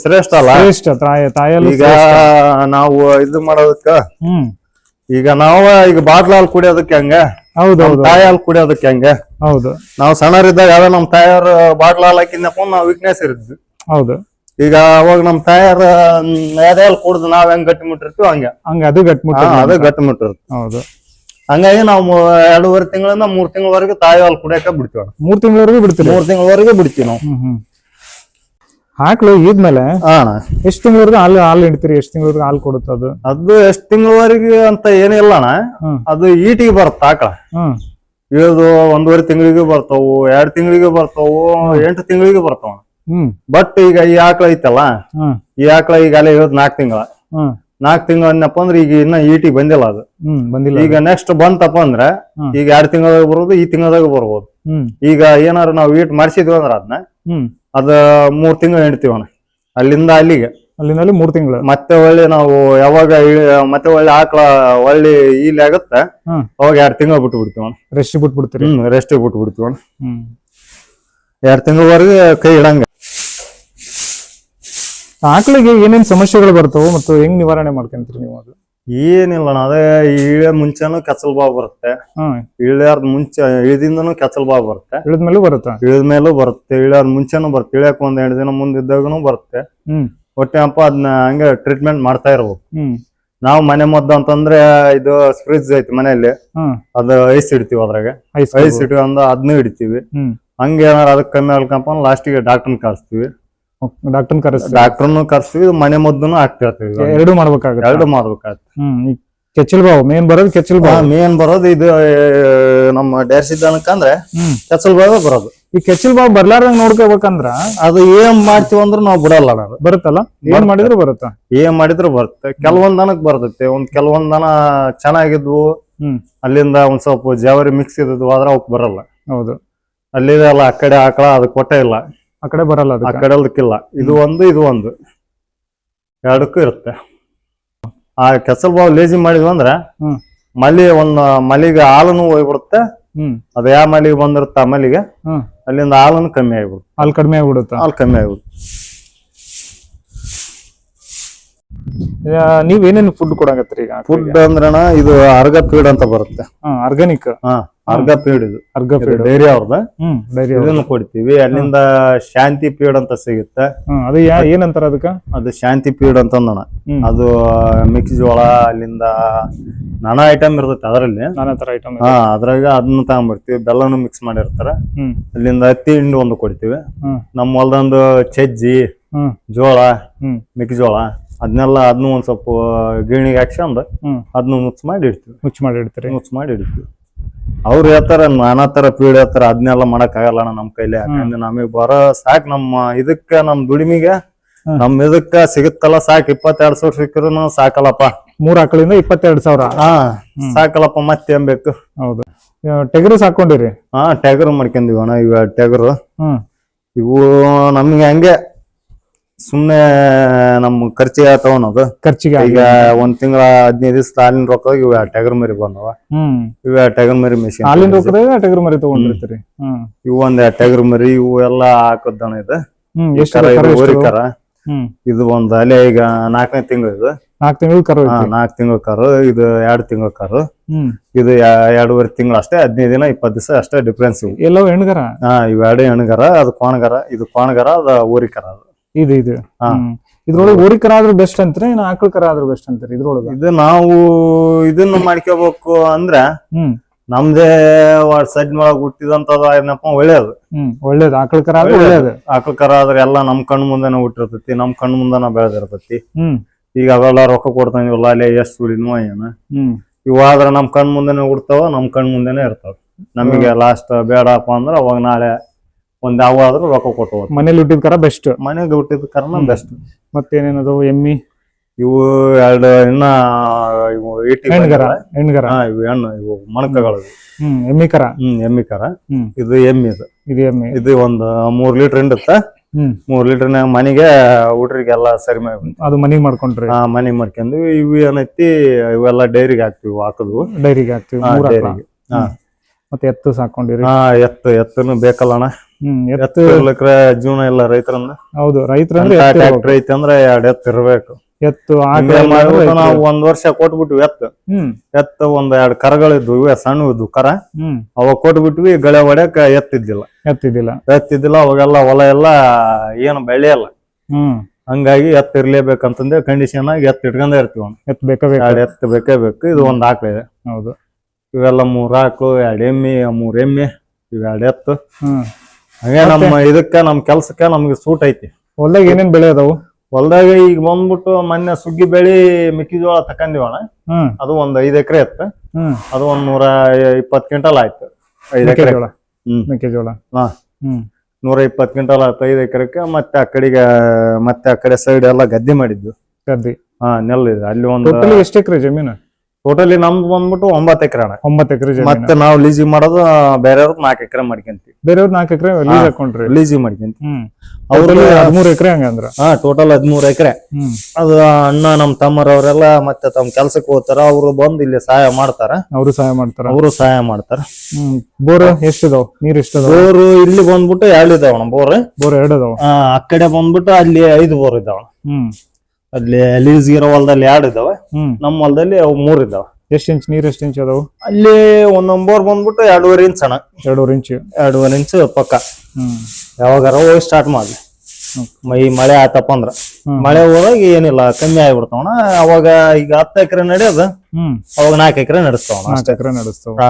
ಶ್ರೇಷ್ಠ ಅಲ್ಲ. ತಾಯಿ ಹಾಲು. ಈಗ ನಾವು ಇದು ಮಾಡೋದಕ್ಕ ಈಗ ಈಗ ಬಾಟ್ಲ್ ಹಾಲು ಕುಡಿಯೋದಕ್ಕೆ ಹಂಗ ಹೌದು ಹೌದು ತಾಯಿ ಹಾಲು ಕುಡಿಯೋದಕ್ಕೆ ಹಂಗ ಹೌದು ನಾವು ಸಣ್ಣರಿದ್ದಾಗ ಯಾವ್ದೋ ನಮ್ ತಾಯಾರ ಬಾಟ್ಲ್ ಹಾಲು ಹಾಕಿದ್ನಪ್ಪ ನಾವು ವೀಕ್ನೆಸ್ ಇರಿದ್ವಿ. ಹೌದು. ಈಗ ಅವಾಗ ನಮ್ ತಾಯಾರ ಎದೆ ಹಾಲು ಕುಡ್ದು ನಾವ್ ಹೆಂಗ್ ಗಟ್ಟಿ ಮುಟ್ಟಿರ್ತೀವಿ ಹಂಗ ಅದು ಗಟ್ಟಿ ಅದು ಗಟ್ಟಿ ಮುಟ್ಟಿರ್ತೀವಿ. ಹೌದು. ಹಂಗಾಗಿ ನಾವು 2.5 ತಿಂಗಳಿಂದ 3 ತಿಂಗಳವರೆಗೆ ತಾಯಿ ಹಾಲು ಕುಡಿಯಕ ಬಿಡ್ತೀವಿ. 3 ತಿಂಗಳವರೆಗೂ ಬಿಡ್ತೀವಿ. 3 ತಿಂಗಳವರೆಗೆ ಬಿಡ್ತೀವಿ ನಾವು. ಆಕಳು ಇದ್ಮೇಲೆ ಅಣ್ಣ ಎಷ್ಟ್ ತಿಂಗಳವರೆಗೂ ಹಾಲು ಹಿಡ್ತೀರಿ? ಎಷ್ಟ್ ತಿಂಗಳವರೆಗೂ ಹಾಲು ಕೊಡುತ್ತ ಅದು? ಅದು ಎಷ್ಟ್ ತಿಂಗಳವರೆಗೆ ಅಂತ ಏನಿಲ್ಲ ಅಣ್ಣ. ಅದು ಈಟಿಗೆ ಬರುತ್ತೆ ಆಕಳ. ಇಳಿದು 1.5 ತಿಂಗಳಿಗೆ ಬರ್ತಾವು, 2 ತಿಂಗಳಿಗೆ ಬರ್ತಾವು, 8 ತಿಂಗಳಿಗೆ ಬರ್ತಾವ. ಬಟ್ ಈಗ ಈ ಆಕಳ ಐತಲ್ಲ, ಈ ಆಕಳ ಈಗ ಅಲ್ಲೇ ಇರೋದು 4 ತಿಂಗಳ. 4 ತಿಂಗಳ ಅನ್ನಪ್ಪ ಅಂದ್ರೆ ಈಗ ಇನ್ನ ಈಟಿಗೆ ಬಂದಿಲ್ಲ ಅದು. ಈಗ ನೆಕ್ಸ್ಟ್ ಬಂತಪ್ಪ ಅಂದ್ರೆ ಈಗ 2 ತಿಂಗಳದಾಗ ಬರ್ಬೋದು, ಈ ತಿಂಗಳದಾಗ ಬರ್ಬೋದು. ಈಗ ಏನಾರು ನಾವು ಈಟ್ ಮಾಡಿಸಿದ್ವಿ ಅಂದ್ರೆ ಅದ 3 ತಿಂಗಳು ಹಿಡ್ತೀವಣ್ಣ. ಅಲ್ಲಿಂದ ಅಲ್ಲಿಗೆ 3 ತಿಂಗಳು. ಮತ್ತೆ ಒಳ್ಳೆ ನಾವು ಯಾವಾಗ ಮತ್ತೆ ಒಳ್ಳೆ ಆಕಳ ಒಳ್ಳೆ ಇಲ್ಲಿ ಆಗತ್ತೆ ಅವಾಗ 2 ತಿಂಗಳು ಬಿಟ್ಟು ಬಿಡ್ತೀವಣ್ಣ. ರೆಸ್ಟ್ ಬಿಟ್ಬಿಡ್ತೀರಿ? ರೆಸ್ಟ್ ಬಿಟ್ಟು ಬಿಡ್ತೀವಣ್ಣ. 2 ತಿಂಗಳವರೆಗೆ ಕೈ ಇಡಂಗ. ಆಕಳಿಗೆ ಏನೇನ್ ಸಮಸ್ಯೆಗಳು ಬರ್ತಾವ ಮತ್ತು ಹೆಂಗ್ ನಿವಾರಣೆ ಮಾಡ್ಕೊಂತೀರಿ ನೀವು? ಅದು ಏನಿಲ್ಲ ಅದೇ ಇಳಿಯ ಮುಂಚೆನೂ ಕೆಚ್ಚಲ್ ಬಾವು ಬರುತ್ತೆ, ಇಳಿಯಾರ್ದ ಮುಂಚೆ ಇಳಿದಿಂದನೂ ಕೆಚ್ಚಲ್ ಬಾವು ಬರುತ್ತೆ, ಇಳಿದ್ಮೇಲೂ ಬರುತ್ತೆ, ಇಳಿದ್ಮೇಲೂ ಬರುತ್ತೆ, ಇಳಿಯಾರ್ದ ಮುಂಚೆನೂ ಬರುತ್ತೆ, ಇಳಿಯಕ್ 1-2 ದಿನ ಮುಂದಿದ್ದಾಗನು ಬರುತ್ತೆ. ಒಟ್ಟೆಪ್ಪ ಅದನ್ನ ಹಂಗೆ ಟ್ರೀಟ್ಮೆಂಟ್ ಮಾಡ್ತಾ ಇರ್ಬೇಕು. ನಾವು ಮನೆ ಮದ್ದು ಅಂತಂದ್ರೆ ಇದು ಫ್ರಿಜ್ ಐತಿ ಮನೆಯಲ್ಲಿ, ಅದು ಐಸ್ ಇಡ್ತೀವಿ, ಅದ್ರಾಗ ಐಸ್ ಇಟ್ವಿ ಅಂದ ಅದನ್ನೂ ಹಿಡಿತೀವಿ. ಹಂಗೆ ಏನಾರ ಅದಕ್ಕೆ ಕಮ್ಮಿ ಆಗ್ಬೇಕಂಪ ಲಾಸ್ಟಿಗೆ ಡಾಕ್ಟರ್ನ ಕರ್ಸ್ತೀವಿ. ಡಾಕ್ಟರ್ನು ಕರ್ಸ್ತೀವಿ, ಮನೆ ಮದ್ದನ್ನು ಹಾಕ್ತಿರ್ತೀವಿ. ಎರಡು ಮಾಡ್ಬೇಕಾಗುತ್ತೆ. ಎರಡು ಮಾಡ್ಬೇಕಾಗತ್ತೆ. ಕೆಚ್ಚಲ್ ಬಾವು ಮೇನ್ ಬರೋದು, ಕೆಚ್ಚಲ್ ಬಾವು ಮೇನ್ ಬರೋದು ಇದು ನಮ್ಮ ಡೇರ್ಸಿದ್ದನಕಂದ್ರೆ ಕೆಚ್ಚಲ್ ಬಾವೇ ಬರೋದು. ಈ ಕೆಚ್ಚಲ್ ಬಾವು ಬರ್ಲಾರ್ದಂಗ್ ನೋಡ್ಕೋಬೇಕಂದ್ರ ಅದು ಏನ್ ಮಾಡ್ತೀವಿ ಅಂದ್ರ ನಾವ್ ಬಿಡಲ್ಲ. ನಾವು ಬರುತ್ತಲ್ಲ, ಏನ್ ಮಾಡಿದ್ರು ಬರುತ್ತ, ಏನ್ ಮಾಡಿದ್ರು ಬರುತ್ತೆ. ಕೆಲವೊಂದ್ ದನಕ್ ಬರ್ತೈತೆ, ಕೆಲವೊಂದ್ ದನ ಚೆನ್ನಾಗಿದ್ವು, ಅಲ್ಲಿಂದ ಒಂದ್ ಸ್ವಲ್ಪ ಜವರಿ ಮಿಕ್ಸ್ ಇದ್ವು, ಆದ್ರೆ ಅವಕ್ ಬರಲ್ಲ. ಹೌದು, ಅಲ್ಲಿದೆಲ್ಲ ಆ ಕಡೆ ಆಕಳ ಅದು ಕೊಟ್ಟೆ ಇಲ್ಲ, ಆ ಕಡೆ ಬರಲ್ಲ, ಆ ಕಡೆ ಅದಕ್ಕಿಲ್ಲ. ಇದು ಒಂದು ಎರಡಕ್ಕೂ ಇರುತ್ತೆ. ಆ ಕೆಸಲ್ ಬಾವು ಲೇಜಿ ಮಾಡಿದ್ವಿ ಅಂದ್ರ ಮಲಿಗೆ ಹಾಲನ್ನು ಹೋಗ್ಬಿಡುತ್ತೆ. ಅದ ಯಾವ ಮಲಿಗೆ ಬಂದಿರುತ್ತೆ ಆ ಮಲಿಗೆ ಅಲ್ಲಿಂದ ಹಾಲನ್ನು ಕಮ್ಮಿ ಆಗ್ಬಿಡುತ್ತೆ. ಹಾಲು ಕಡಿಮೆ ಆಗ್ಬಿಡುತ್ತೆ. ನೀವ್ ಏನೇನು ಫುಡ್ ಕೊಡಾಕತ್ರಿ ಈಗ? ಫುಡ್ ಅಂದ್ರಣ ಇದು ಅರ್ಗ ಫೀಡ್ ಅಂತ ಬರುತ್ತೆ. ಆರ್ಗಾನಿಕ್ ಅರ್ಗ ಫೀಡ್, ಇದು ಅರ್ಗ ಫೀಡ್ ಡೈರಿ ಅವ್ರದ. ಇದನ್ನು ಕೊಡ್ತೀವಿ. ಅಲ್ಲಿಂದ ಶಾಂತಿ ಫೀಡ್ ಅಂತ ಸಿಗುತ್ತೆ. ಅದು ಏನಂತಾರ ಅದಕ್ಕ? ಅದು ಶಾಂತಿ ಫೀಡ್ ಅಂತಂದಣ. ಅದು ಮೆಕ್ಕೆಜೋಳ, ಅಲ್ಲಿಂದ ನಾನಾ ಐಟಮ್ ಇರ್ತೈತೆ ಅದರಲ್ಲಿ, ನಾನಾ ತರ ಐಟಮ್. ಅದ್ರಾಗ ಅದನ್ನ ತಗೊಂಡ್ಬರ್ತೀವಿ. ಬೆಲ್ಲನು ಮಿಕ್ಸ್ ಮಾಡಿರ್ತಾರ. ಅಲ್ಲಿಂದ ಹತ್ತಿ ಹಿಂಡಿ ಒಂದು ಕೊಡ್ತೀವಿ. ನಮ್ಮ ಹೊಲ್ದೊಂದು ಚಜ್ಜಿ, ಜೋಳ, ಮೆಕ್ಕೆಜೋಳ ಅದನ್ನ ಒಂದ್ ಸ್ವಲ್ಪ ಗಿರಣಿಗೆ ಹಾಕ್ಸ್ಕೊಂಡ್ ಅದನ್ನ ಮುಚ್ಚ ಮಾಡಿ ಇಡ್ತೀವಿ. ಅವ್ರು ಹೇಳ್ತಾರ ನಾನಾ ತರ ಪೀಡ್ ಹೇಳ್ತಾರ, ಅದನ್ನೆಲ್ಲ ಮಾಡಕ್ ಆಗಲ್ಲ ನಮ್ ಕೈಲಿ. ಯಾಕಂದ್ರೆ ನಮಗ್ ಬರೋ ಸಾಕ್, ನಮ್ ದುಡಿಮಿಗೆ ನಮ್ ಇದಕ್ಕ ಸಿಗುತ್ತಲ್ಲ ಸಾಕ್. 22,000 ಸಿಕ್ಕರು ಸಾಕಲ್ಲಪ್ಪ. 3 ಆಕಳಿಂದ 22,000 ಸಾಕಲ್ಲಪ್ಪ, ಮತ್ತೆ ಏನ್ ಬೇಕು? ಹೌದು. ಟೆಗರು ಸಾಕೊಂಡಿರಿ? ಟೆಗರು ಮಾಡ್ಕೊಂಡಿವಿ ಅಣ್ಣ. ಇವ ಟೆಗರು ಇವು ನಮ್ಗೆ ಹಂಗೆ ಸುಮ್ನೆ ನಮ್ ಖರ್ಚಿಗೆ ತಗೊಳೋದು. ಖರ್ಚಿಗೆ ಈಗ 1 ತಿಂಗಳ 15 ದಿವಸ ಹಾಲಿನ ರೊಕ್ಕ ಇವ ಟೆಗರ್ ಮರಿ ಬಂದವ. ಇವ ಟೆಗರ್ ಮರಿ ಮೆಷಿನ್ ಹಾಲಿನ ರೊಕ್ಕದಾಗ ಟೆಗರ್ ಮರಿ ತಗೊಂಡಿರ್ತೀರಿ. ಇವು ಒಂದ್ ಟೆಗರ್ ಮರಿ ಇವು ಎಲ್ಲಾ ಹಾಕದಣ. ಇದು ಓರಿಕರ. ಇದು ಒಂದ್ ಅಲೆ ಈಗ 4ನೇ ತಿಂಗಳು. ಇದು 4 ತಿಂಗಳು ಕರು. 4 ತಿಂಗಳ ಕರು. ಇದು 2 ತಿಂಗಳ ಕರು. ಇದು 2.5 ತಿಂಗಳು ಅಷ್ಟೇ. 15 ದಿನ 20 ದಿವಸ ಅಷ್ಟೇ ಡಿಫ್ರೆನ್ಸ್. ಇವು ಎಲ್ಲೋ ಹೆಣ್ಗರ. ಇವ್ 2 ಹೆಣ್ಗರ. ಅದು ಕೋಣಗರ. ಇದು ಕೋಣಗರ, ಅದು ಓರಿಕರ. ಅದು ಇದು ಇದ್ರೊಳಗೆ ಓರಿಕರ ಆದ್ರೂ ಬೆಸ್ಟ್ ಅಂತೀರಿ, ಆಕಳ ಕರ ಆದ್ರೂ ಬೆಸ್ಟ್ ಅಂತೀರಿ? ಇದ್ರೊಳಗೆ ಇದು ನಾವು ಇದನ್ನ ಮಾಡ್ಕೋಬೇಕು ಅಂದ್ರೆ ನಮ್ದೇ ಸೈಡ್ ಒಳಗ್ ಹುಟ್ಟಿದಂತದ ಏನಪ್ಪ ಒಳ್ಳೇದು. ಒಳ್ಳೇದು. ಆಕಳ ಕರ ಆದ್ರೆ ಒಳ್ಳೇದು. ಆಕಳ ಕರ ಆದ್ರೆ ಎಲ್ಲಾ ನಮ್ ಕಣ್ ಮುಂದೆನೆ ಹುಟ್ಟಿರ್ತೈತಿ, ನಮ್ ಕಣ್ ಮುಂದನ ಬೆಳೆದಿರ್ತೈತಿ. ಈಗ ಅವೆಲ್ಲ ರೊಕ್ಕ ಕೊಡ್ತಾನಿವಲ್ಲ, ಅಲ್ಲೇ ಎಷ್ಟು ಸುಳಿನೋ ಏನ. ಇವು ಆದ್ರ ನಮ್ ಕಣ್ ಮುಂದೆನೆ ಹುಡ್ತಾವ, ನಮ್ ಕಣ್ ಮುಂದೆನೆ ಇರ್ತಾವ. ನಮಗೆ ಲಾಸ್ಟ್ ಬೇಡಪ್ಪ ಅಂದ್ರ ಅವಾಗ ನಾಳೆ ಒಂದ್ ಯಾವಾದ್ರೂ ರೊಕ್ಕ ಕೊಟ್ಟು. ಮನೇಲಿ ಹುಟ್ಟಿದ ಕರ ಬೆಸ್ಟ್. ಮನೆಗೆ ಹುಟ್ಟಿದ ಕರನ ಬೆಸ್ಟ್. ಮತ್ತೇನೇನದು? ಎಮ್ಮಿ ಇವು 2 ಇನ್ನ ಹೆಣ್ಗರ. ಇವು ಹೆಣ್ಣು, ಇವು ಮಣಕಗಳು. ಎಮ್ಮಿ ಕರ. ಎಮ್ಮಿ ಕರ. ಇದು ಎಮ್ಮಿ. ಇದು ಎಮ್ಮಿ. ಇದು ಒಂದ್ 3 ಲೀಟರ್ ಹಿಂಡುತ್ತ. 3 ಲೀಟರ್ನಾಗ ಮನೆಗೆ ಹುಡ್ರಿಗೆಲ್ಲ ಸರಿ ಮಾಡಿ ಅದು ಮನಿಗ್ ಮಾಡ್ಕೊಂಡ್ರಿ? ಮನಿಗ್ ಮಾಡ್ಕೊಂಡ್ವಿ. ಇವು ಏನೈತಿ ಇವೆಲ್ಲ ಡೈರಿಗೆ ಹಾಕ್ತಿವಿ. ಹಾಕದ್ವು ಡೈರಿಗೆ ಹಾಕ್ತಿವಿ. ಡೈರಿಗೆ. ಮತ್ತೆ ಎತ್ತು ಸಾಕೊಂಡಿರಿ? ಎತ್ತನು ಬೇಕಲ್ಲಣ್ಣ. ಎತ್ತು ಇರ್ಲಿಕ್ರೆ ಜೀವನ ಇಲ್ಲ ರೈತರನ್ನ. ಹೌದು, ರೈತರಂದ್ರೆ ಟ್ರ್ಯಾಕ್ಟರ್ ಐತಿ ಅಂದ್ರೆ 2 ಎತ್ತು ಇರ್ಬೇಕು. ಎತ್ತು ಹಿಂಗೆ ಆಕಳ ಮಾಡ್ಬಿಟ್ಟು ನಾವು ಒಂದ್ ವರ್ಷ ಕೊಟ್ಬಿಟ್ವಿ ಎತ್ತು ಒಂದ್ 2 ಕರಗಳಿದ್ವು ಇವೆ ಸಣ್ಣ ಇದ್ವು ಕರ ಅವಾಗ ಕೊಟ್ಬಿಟ್ವಿ ಗಳೆ ಹೊಡ್ಯಾಕ ಎತ್ತಿದ್ದಿಲ್ಲ ಅವಾಗೆಲ್ಲ ಹೊಲ ಎಲ್ಲ ಏನು ಬೆಳೆಯಲ್ಲ ಹಂಗಾಗಿ ಎತ್ತು ಇರ್ಲೇಬೇಕಂತಂದೆ ಕಂಡೀಷನ್ ಆಗಿ ಎತ್ತು ಇಟ್ಕೊಂಡೇ ಇರ್ತೀವಿ ಎತ್ತು ಬೇಕೇ ಬೇಕು. ಇದು ಒಂದ್ ಆಕಳ ಇದೆ. ಹೌದು, ಇವೆಲ್ಲ 3 ಆಕಳು 2 ಎಮ್ಮೆ 3 ಎಮ್ಮೆ ಇವ್ 2 ಎತ್ತು. ಹಂಗೆ ನಮ್ಮ ಇದಕ್ಕ ನಮ್ ಕೆಲ್ಸಕ್ಕ ನಮ್ಗೆ ಸೂಟ್ ಐತಿ. ಹೊಲ್ದಾಗ ಏನೇನ್ ಬೆಳೆ ಅದಾವು? ಹೊಲ್ದಾಗ ಈಗ ಬಂದ್ಬಿಟ್ಟು ಮೊನ್ನೆ ಸುಗ್ಗಿ ಬೆಳಿ ಮೆಕ್ಕೆಜೋಳ ತಕೊಂಡಿವಣ. ಅದು ಒಂದ್ 5 ಎಕರೆ ಇತ್ತು. ಅದು ಒಂದ್ 120 ಕ್ವಿಂಟಲ್ ಆಯ್ತು. 5 ಎಕರೆ ಮೆಕ್ಕೆಜೋಳ 120 ಕ್ವಿಂಟಲ್ ಆಯ್ತು 5 ಎಕರೆಕ್ಕೆ. ಮತ್ತೆ ಆ ಕಡೆ ಸೈಡ್ ಎಲ್ಲ ಗದ್ದೆ ಮಾಡಿದ್ವಿ. ನೆಲ್ ಇದೆ ಅಲ್ಲಿ ಒಂದು. ಎಷ್ಟು ಎಕರೆ ಜಮೀನು ಟೋಟಲಿ ನಮ್ದು ಬಂದ್ಬಿಟ್ಟು 9 ಎಕರೆ ಅಣ್ಣ. 9 ಎಕರೆ. ಮತ್ತೆ ನಾವು ಲೀಸಿಗೆ ಮಾಡೋದು ಬೇರೆಯವ್ರ 4 ಎಕರೆ ಮಾಡ್ಕೊಂತೀವಿ. ಬೇರೆಯವ್ರ 4 ಎಕರೆ ಲೀಸ್ ಹಾಕೊಂಡ್ರಿ? ಲೀಸಿಗೆ ಮಾಡ್ಕೊಂತೀವಿ. ಅವ್ರಲ್ಲಿ 13 ಎಕರೆ ಹಂಗಂದ್ರ? ಟೋಟಲ್ 13 ಎಕರೆ. ಅದು ಅಣ್ಣ ನಮ್ ತಮ್ಮರವರೆಲ್ಲ ಮತ್ತೆ ತಮ್ಮ ಕೆಲ್ಸಕ್ಕೆ ಹೋಗ್ತಾರ. ಅವ್ರು ಬಂದು ಇಲ್ಲಿ ಸಹಾಯ ಮಾಡ್ತಾರ. ಅವರು ಸಹಾಯ ಮಾಡ್ತಾರ. ಬೋರ್ ಎಷ್ಟಿದಾವ್? ನೀರ್ ಎಷ್ಟಿದಾವ? ಬೋರ್ ಇಲ್ಲಿ ಬಂದ್ಬಿಟ್ಟು 2 ಇದಾವಣ. ಬೋರ್ 2 ಇದಾವ. ಆ ಕಡೆ ಬಂದ್ಬಿಟ್ಟು ಅಲ್ಲಿ 5 ಬೋರ್ ಇದಾವ. ಅಲ್ಲಿ ಲೀಸ್ ಇರೋ ಹೊಲದಲ್ಲಿ 2 ಇದಾವೆ. ನಮ್ಮ ಹೊಲದಲ್ಲಿ 3 ಇದಾವ. ಎಷ್ಟು ಇಂಚ್ ನೀರ್? ಎಷ್ಟು ಇಂಚ್ ಅದಾವು? ಅಲ್ಲಿ ಒಂದೊಂದ್ ಬೋರ್ ಬಂದ್ಬಿಟ್ಟು 2.5 ಇಂಚ್ ಅಣ್ಣ. 2.5 ಇಂಚ್ ಪಕ್ಕ. ಯಾವಾಗಾರ ಹೋಗಿ ಸ್ಟಾರ್ಟ್ ಮಾಡ್ಲಿ. ಈ ಮಳೆ ಆಯ್ತಪ್ಪ ಅಂದ್ರ ಮಳೆ ಹೋಗಿ ಏನಿಲ್ಲ ಕಮ್ಮಿ ಆಗ್ಬಿಡ್ತಾವಣ. ಅವಾಗ ಈಗ 10 ಎಕರೆ ನಡೆಯೋದು ಅವಾಗ 4 ಎಕರೆ ನಡೆಸ್ತಾವ.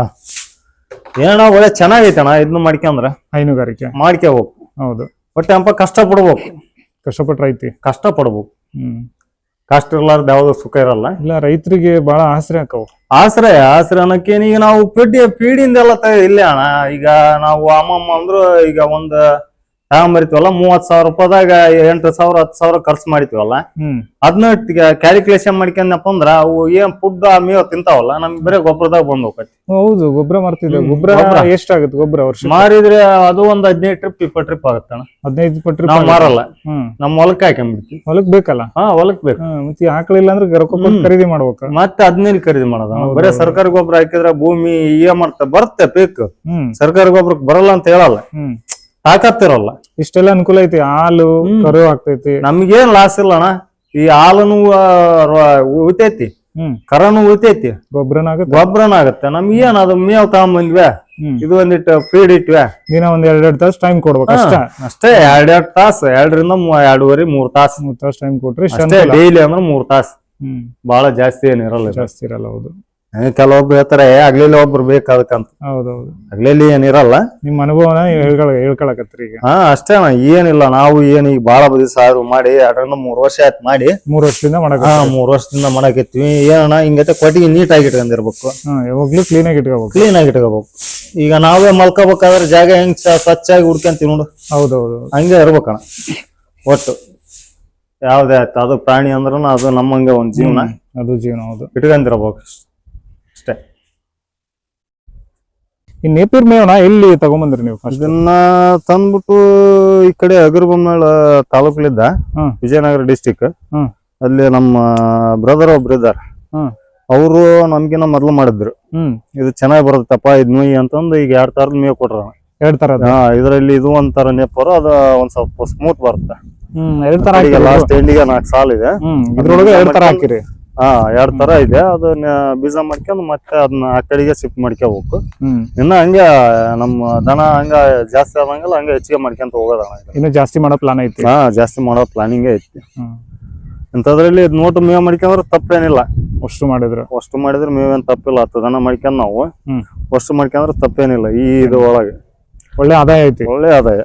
ಏನ ಒಳ್ಳೆ ಚೆನ್ನಾಗೈತಣ್ಣ. ಇದನ್ನ ಮಾಡ್ಕೊಂಡ್ರ ಹೈನುಗಾರಿಕೆ ಮಾಡ್ಕೋಬೇಕು. ಹೌದು, ಬಟ್ ಅಂಪ ಕಷ್ಟ ಪಡ್ಬೇಕು. ಕಷ್ಟ ಪಡ್ಬೇಕು. ಕಷ್ಟ ಇರ್ಲಾರ್ದ ಯಾವ್ದು ಸುಖ ಇರಲ್ಲ. ಇಲ್ಲ, ರೈತರಿಗೆ ಬಹಳ ಆಸರೆ ಆಕವು. ಆಶ್ರಯ ಅನ್ನಕ್ಕೇನು ಈಗ ನಾವು ಪೀಡಿಯಿಂದೆಲ್ಲ ಇಲ್ಲೇ ಅಣ್ಣ. ಈಗ ನಾವು ಅಮ್ಮಮ್ಮ ಅಂದ್ರು ಈಗ ಒಂದ್ ತಗೊಂಬರಿತೀವಲ್ಲ 30,000 ರೂಪಾಯಿದಾಗ 8,000 10,000 ಖರ್ಚು ಮಾಡಿತೀವಲ್ಲ. ಅದನ್ನ ಕ್ಯಾಲ್ಕುಲೇಷನ್ ಮಾಡ್ಕೊಂಡಪ್ಪ ಅಂದ್ರ ಅವು ಏನ್ ಫುಡ್ ಮೇವ್ ತಿಂತಾವಲ್ಲ ನಮ್ಗೆ ಬರೀ ಗೊಬ್ಬರದಾಗ ಬಂದ್ ಹೋಗತಿ. ಹೌದು, ಗೊಬ್ಬರ ಮಾಡ್ತಿದ್ದೆ. ಗೊಬ್ಬರ ಎಷ್ಟಾಗುತ್ತೆ? ಗೊಬ್ಬರ ವರ್ಷ ಮಾರಿದ್ರೆ ಅದು ಒಂದ್ 15 ಟ್ರಿಪ್ 20 ಟ್ರಿಪ್ ಆಗುತ್ತಣ್ಣ. 15-20 ಟ್ರಿಪ್ ನಾವ್ ಮಾರಲ್ಲ. ನಮ್ ಹೊಲಕ್ಕೆ ಹಾಕೊಂಡ್ಬಿಡ್ತೀವಿ. ಹೊಲಕ್ ಬೇಕಲ್ಲ? ಹೊಲಕ್ ಬೇಕು. ಮತ್ತೆ ಆಕಳಿಲ್ಲ ಅಂದ್ರೆ ಖರೀದಿ ಮಾಡ್ಬೇಕು. ಮತ್ತೆ 15 ಖರೀದಿ ಮಾಡೋದ. ಬರೀ ಸರ್ಕಾರಿ ಗೊಬ್ಬರ ಹಾಕಿದ್ರೆ ಭೂಮಿ ಬರುತ್ತೆ ಬೇಕು. ಸರ್ಕಾರಿ ಗೊಬ್ಬರಕ್ಕೆ ಬರಲ್ಲ ಅಂತ ಹೇಳಲ್ಲ. ತಾಕತ್ತಿರಲ್ಲ. ಇಷ್ಟೆಲ್ಲ ಅನುಕೂಲ ಐತಿ. ಹಾಲು ಕರು ಆಗ್ತೈತಿ. ನಮ್ಗೇನ್ ಲಾಸ್ ಇಲ್ಲ ಅಣ್ಣ. ಈ ಹಾಲನು ಉಳಿತೈತಿ, ಕರನು ಉಳಿತೈತಿ, ಗೊಬ್ಬರನಾಗತ್ತೆ. ನಮ್ಗೇನ್ ಅದು ಮೇವ್ ತಗೊಂಬಂದ್ವಿ, ಇದು ಒಂದಿಟ್ಟು ಫೀಡ್ ಇಟ್ವಿ. ದಿನ ಒಂದ್ 2-2 ತಾಸು ಟೈಮ್ ಕೊಡ್ಬೇಕು ಅಷ್ಟೇ. 2-2 ತಾಸು 2ರಿಂದ 2.5 3 ತಾಸು ಟೈಮ್ ಕೊಟ್ರಿ ಡೈಲಿ ಅಂದ್ರೆ 3 ತಾಸು. ಬಹಳ ಜಾಸ್ತಿ ಏನಿರಲ್ಲ. ಹೌದು. ಕೆಲವೊಬ್ರು ಹೇಳ್ತಾರೆ ಆಗ್ಲಿಲ್ಲ ಒಬ್ರು ಬೇಕು ಅದಕ್ಕಂತ. ಹೌದೌದು, ಆಗ್ಲಿಲ್ಲ ಏನಿರಲ್ಲ. ನಿಮ್ ಅನುಭವನ ಹೇಳ್ಕೊಳಕತ್ರಿ ಈಗ? ಅಷ್ಟೇ ಅಣ್ಣ. ಏನಿಲ್ಲ, ನಾವು ಈಗ ಬಾಳ ಬದಿ ಸಾರು ಮಾಡಿ 2ರಿಂದ 3 ವರ್ಷ ಆಯ್ತು ಮಾಡಿ. 3 ವರ್ಷದಿಂದ 3 ವರ್ಷದಿಂದ ಮಾಡಕತ್ತೀವಿ. ಏನಣ್ಣ ಹಿಂಗತ್ತೆ ಕೊಟ್ಟಿಗೆ ನೀಟಾಗಿ ಇಟ್ಕೊಂಡಿರ್ಬೇಕು. ಯಾವಾಗ್ಲೂ ಕ್ಲೀನ್ ಆಗಿ ಇಟ್ಕೋಬೇಕು. ಈಗ ನಾವೇ ಮಲ್ಕೋಬೇಕಾದ್ರೆ ಜಾಗ ಹೆಂಗ್ ಸ್ವಚ್ಛಾಗಿ ಹುಡ್ಕಂತೀವಿ ನೋಡು. ಹೌದೌದು, ಹಂಗೆ ಇರ್ಬೇಕಣ್ಣ. ಒಟ್ಟು ಯಾವ್ದೇ ಆಯ್ತು ಅದು ಪ್ರಾಣಿ ಅಂದ್ರೂ ಅದು ನಮ್ಮಂಗೆ ಒಂದ್ ಜೀವನ. ಅದು ಜೀವನ. ಹೌದು, ಇಟ್ಕೊಂಡಿರ್ಬೇಕು ಅಷ್ಟೇ. ಈ ನೇಪಿರ್ ಮೇವನ ಎಲ್ಲಿ ತಗೊಂಬಂದ್ರಿ ನೀವು? ಇದನ್ನ ತಂದ್ಬಿಟ್ಟು ಈ ಕಡೆ ಅಗರ್ಬೊಮ್ಮಳ ತಾಲೂಕಲ್ಲಿದ್ದ ವಿಜಯನಗರ ಡಿಸ್ಟಿಕ್ ಅಲ್ಲಿ ನಮ್ಮ ಬ್ರದರ್ ಒಬ್ರು ಇದ್ದಾರೆ. ಅವರು ನಮ್ಗಿನ ಮೊದ್ಲು ಮಾಡಿದ್ರು. ಇದು ಚೆನ್ನಾಗಿ ಬರುತ್ತಪ್ಪ ಇದ್ ನುಯ್ ಅಂತಂದು ಈಗ 2 ತರದ ಮೇವ್ ಕೊಟ್ರ. 2 ತರ? ಇದ್ರಲ್ಲಿ ಇದು ಒಂಥರ ನೇಪರು, ಅದು ಒಂದ್ ಸ್ವಲ್ಪ ಸ್ಮೂತ್ ಬರುತ್ತೆ. 2 ತರ. ಲಾಸ್ಟ್ ಎಂಡಿಗೆ 4 ಸಾಲ ಇದೆ. ಇದ್ರೊಳಗೆ 2 ತರ ಹಾಕಿರಿ? 2 ತರ ಇದೆ. ಅದನ್ನ ಬೀಜ ಮಾಡ್ಕೊಂಡು ಮತ್ತೆ ಅದನ್ನ ಆ ಕಡೆಗೆ ಶಿಫ್ಟ್ ಮಾಡ್ಕೋಬೇಕು. ಇನ್ನ ಹಂಗೆ ನಮ್ಮ ದನ ಹಂಗ ಜಾಸ್ತಿ ಆದಂಗಲ್ಲ ಹಂಗ ಹೆಚ್ಚಿಗೆ ಮಾಡ್ಕೊಂತ ಹೋಗೋದಣ. ಇನ್ನು ಜಾಸ್ತಿ ಮಾಡೋ ಪ್ಲಾನ್ ಐತಿ? ಜಾಸ್ತಿ ಮಾಡೋ ಪ್ಲಾನಿಂಗ್ ಐತಿ. ಇಂಥದ್ರಲ್ಲಿ ನೋಟು ಮೇವ್ ಮಾಡ್ಕೊಂಡ್ರೆ ತಪ್ಪೇನಿಲ್ಲ. ಅಷ್ಟು ಮಾಡಿದ್ರೆ ಮೇವೇನ್ ತಪ್ಪಿಲ್ಲ. 10 ದನ ಮಾಡ್ಕೊಂಡ್ ನಾವು ಅಷ್ಟು ಮಾಡ್ಕೊಂಡ್ರೆ ತಪ್ಪೇನಿಲ್ಲ. ಇದು ಒಳಗೆ ಒಳ್ಳೆ ಆದಾಯ ಐತಿ. ಒಳ್ಳೆ ಆದಾಯ.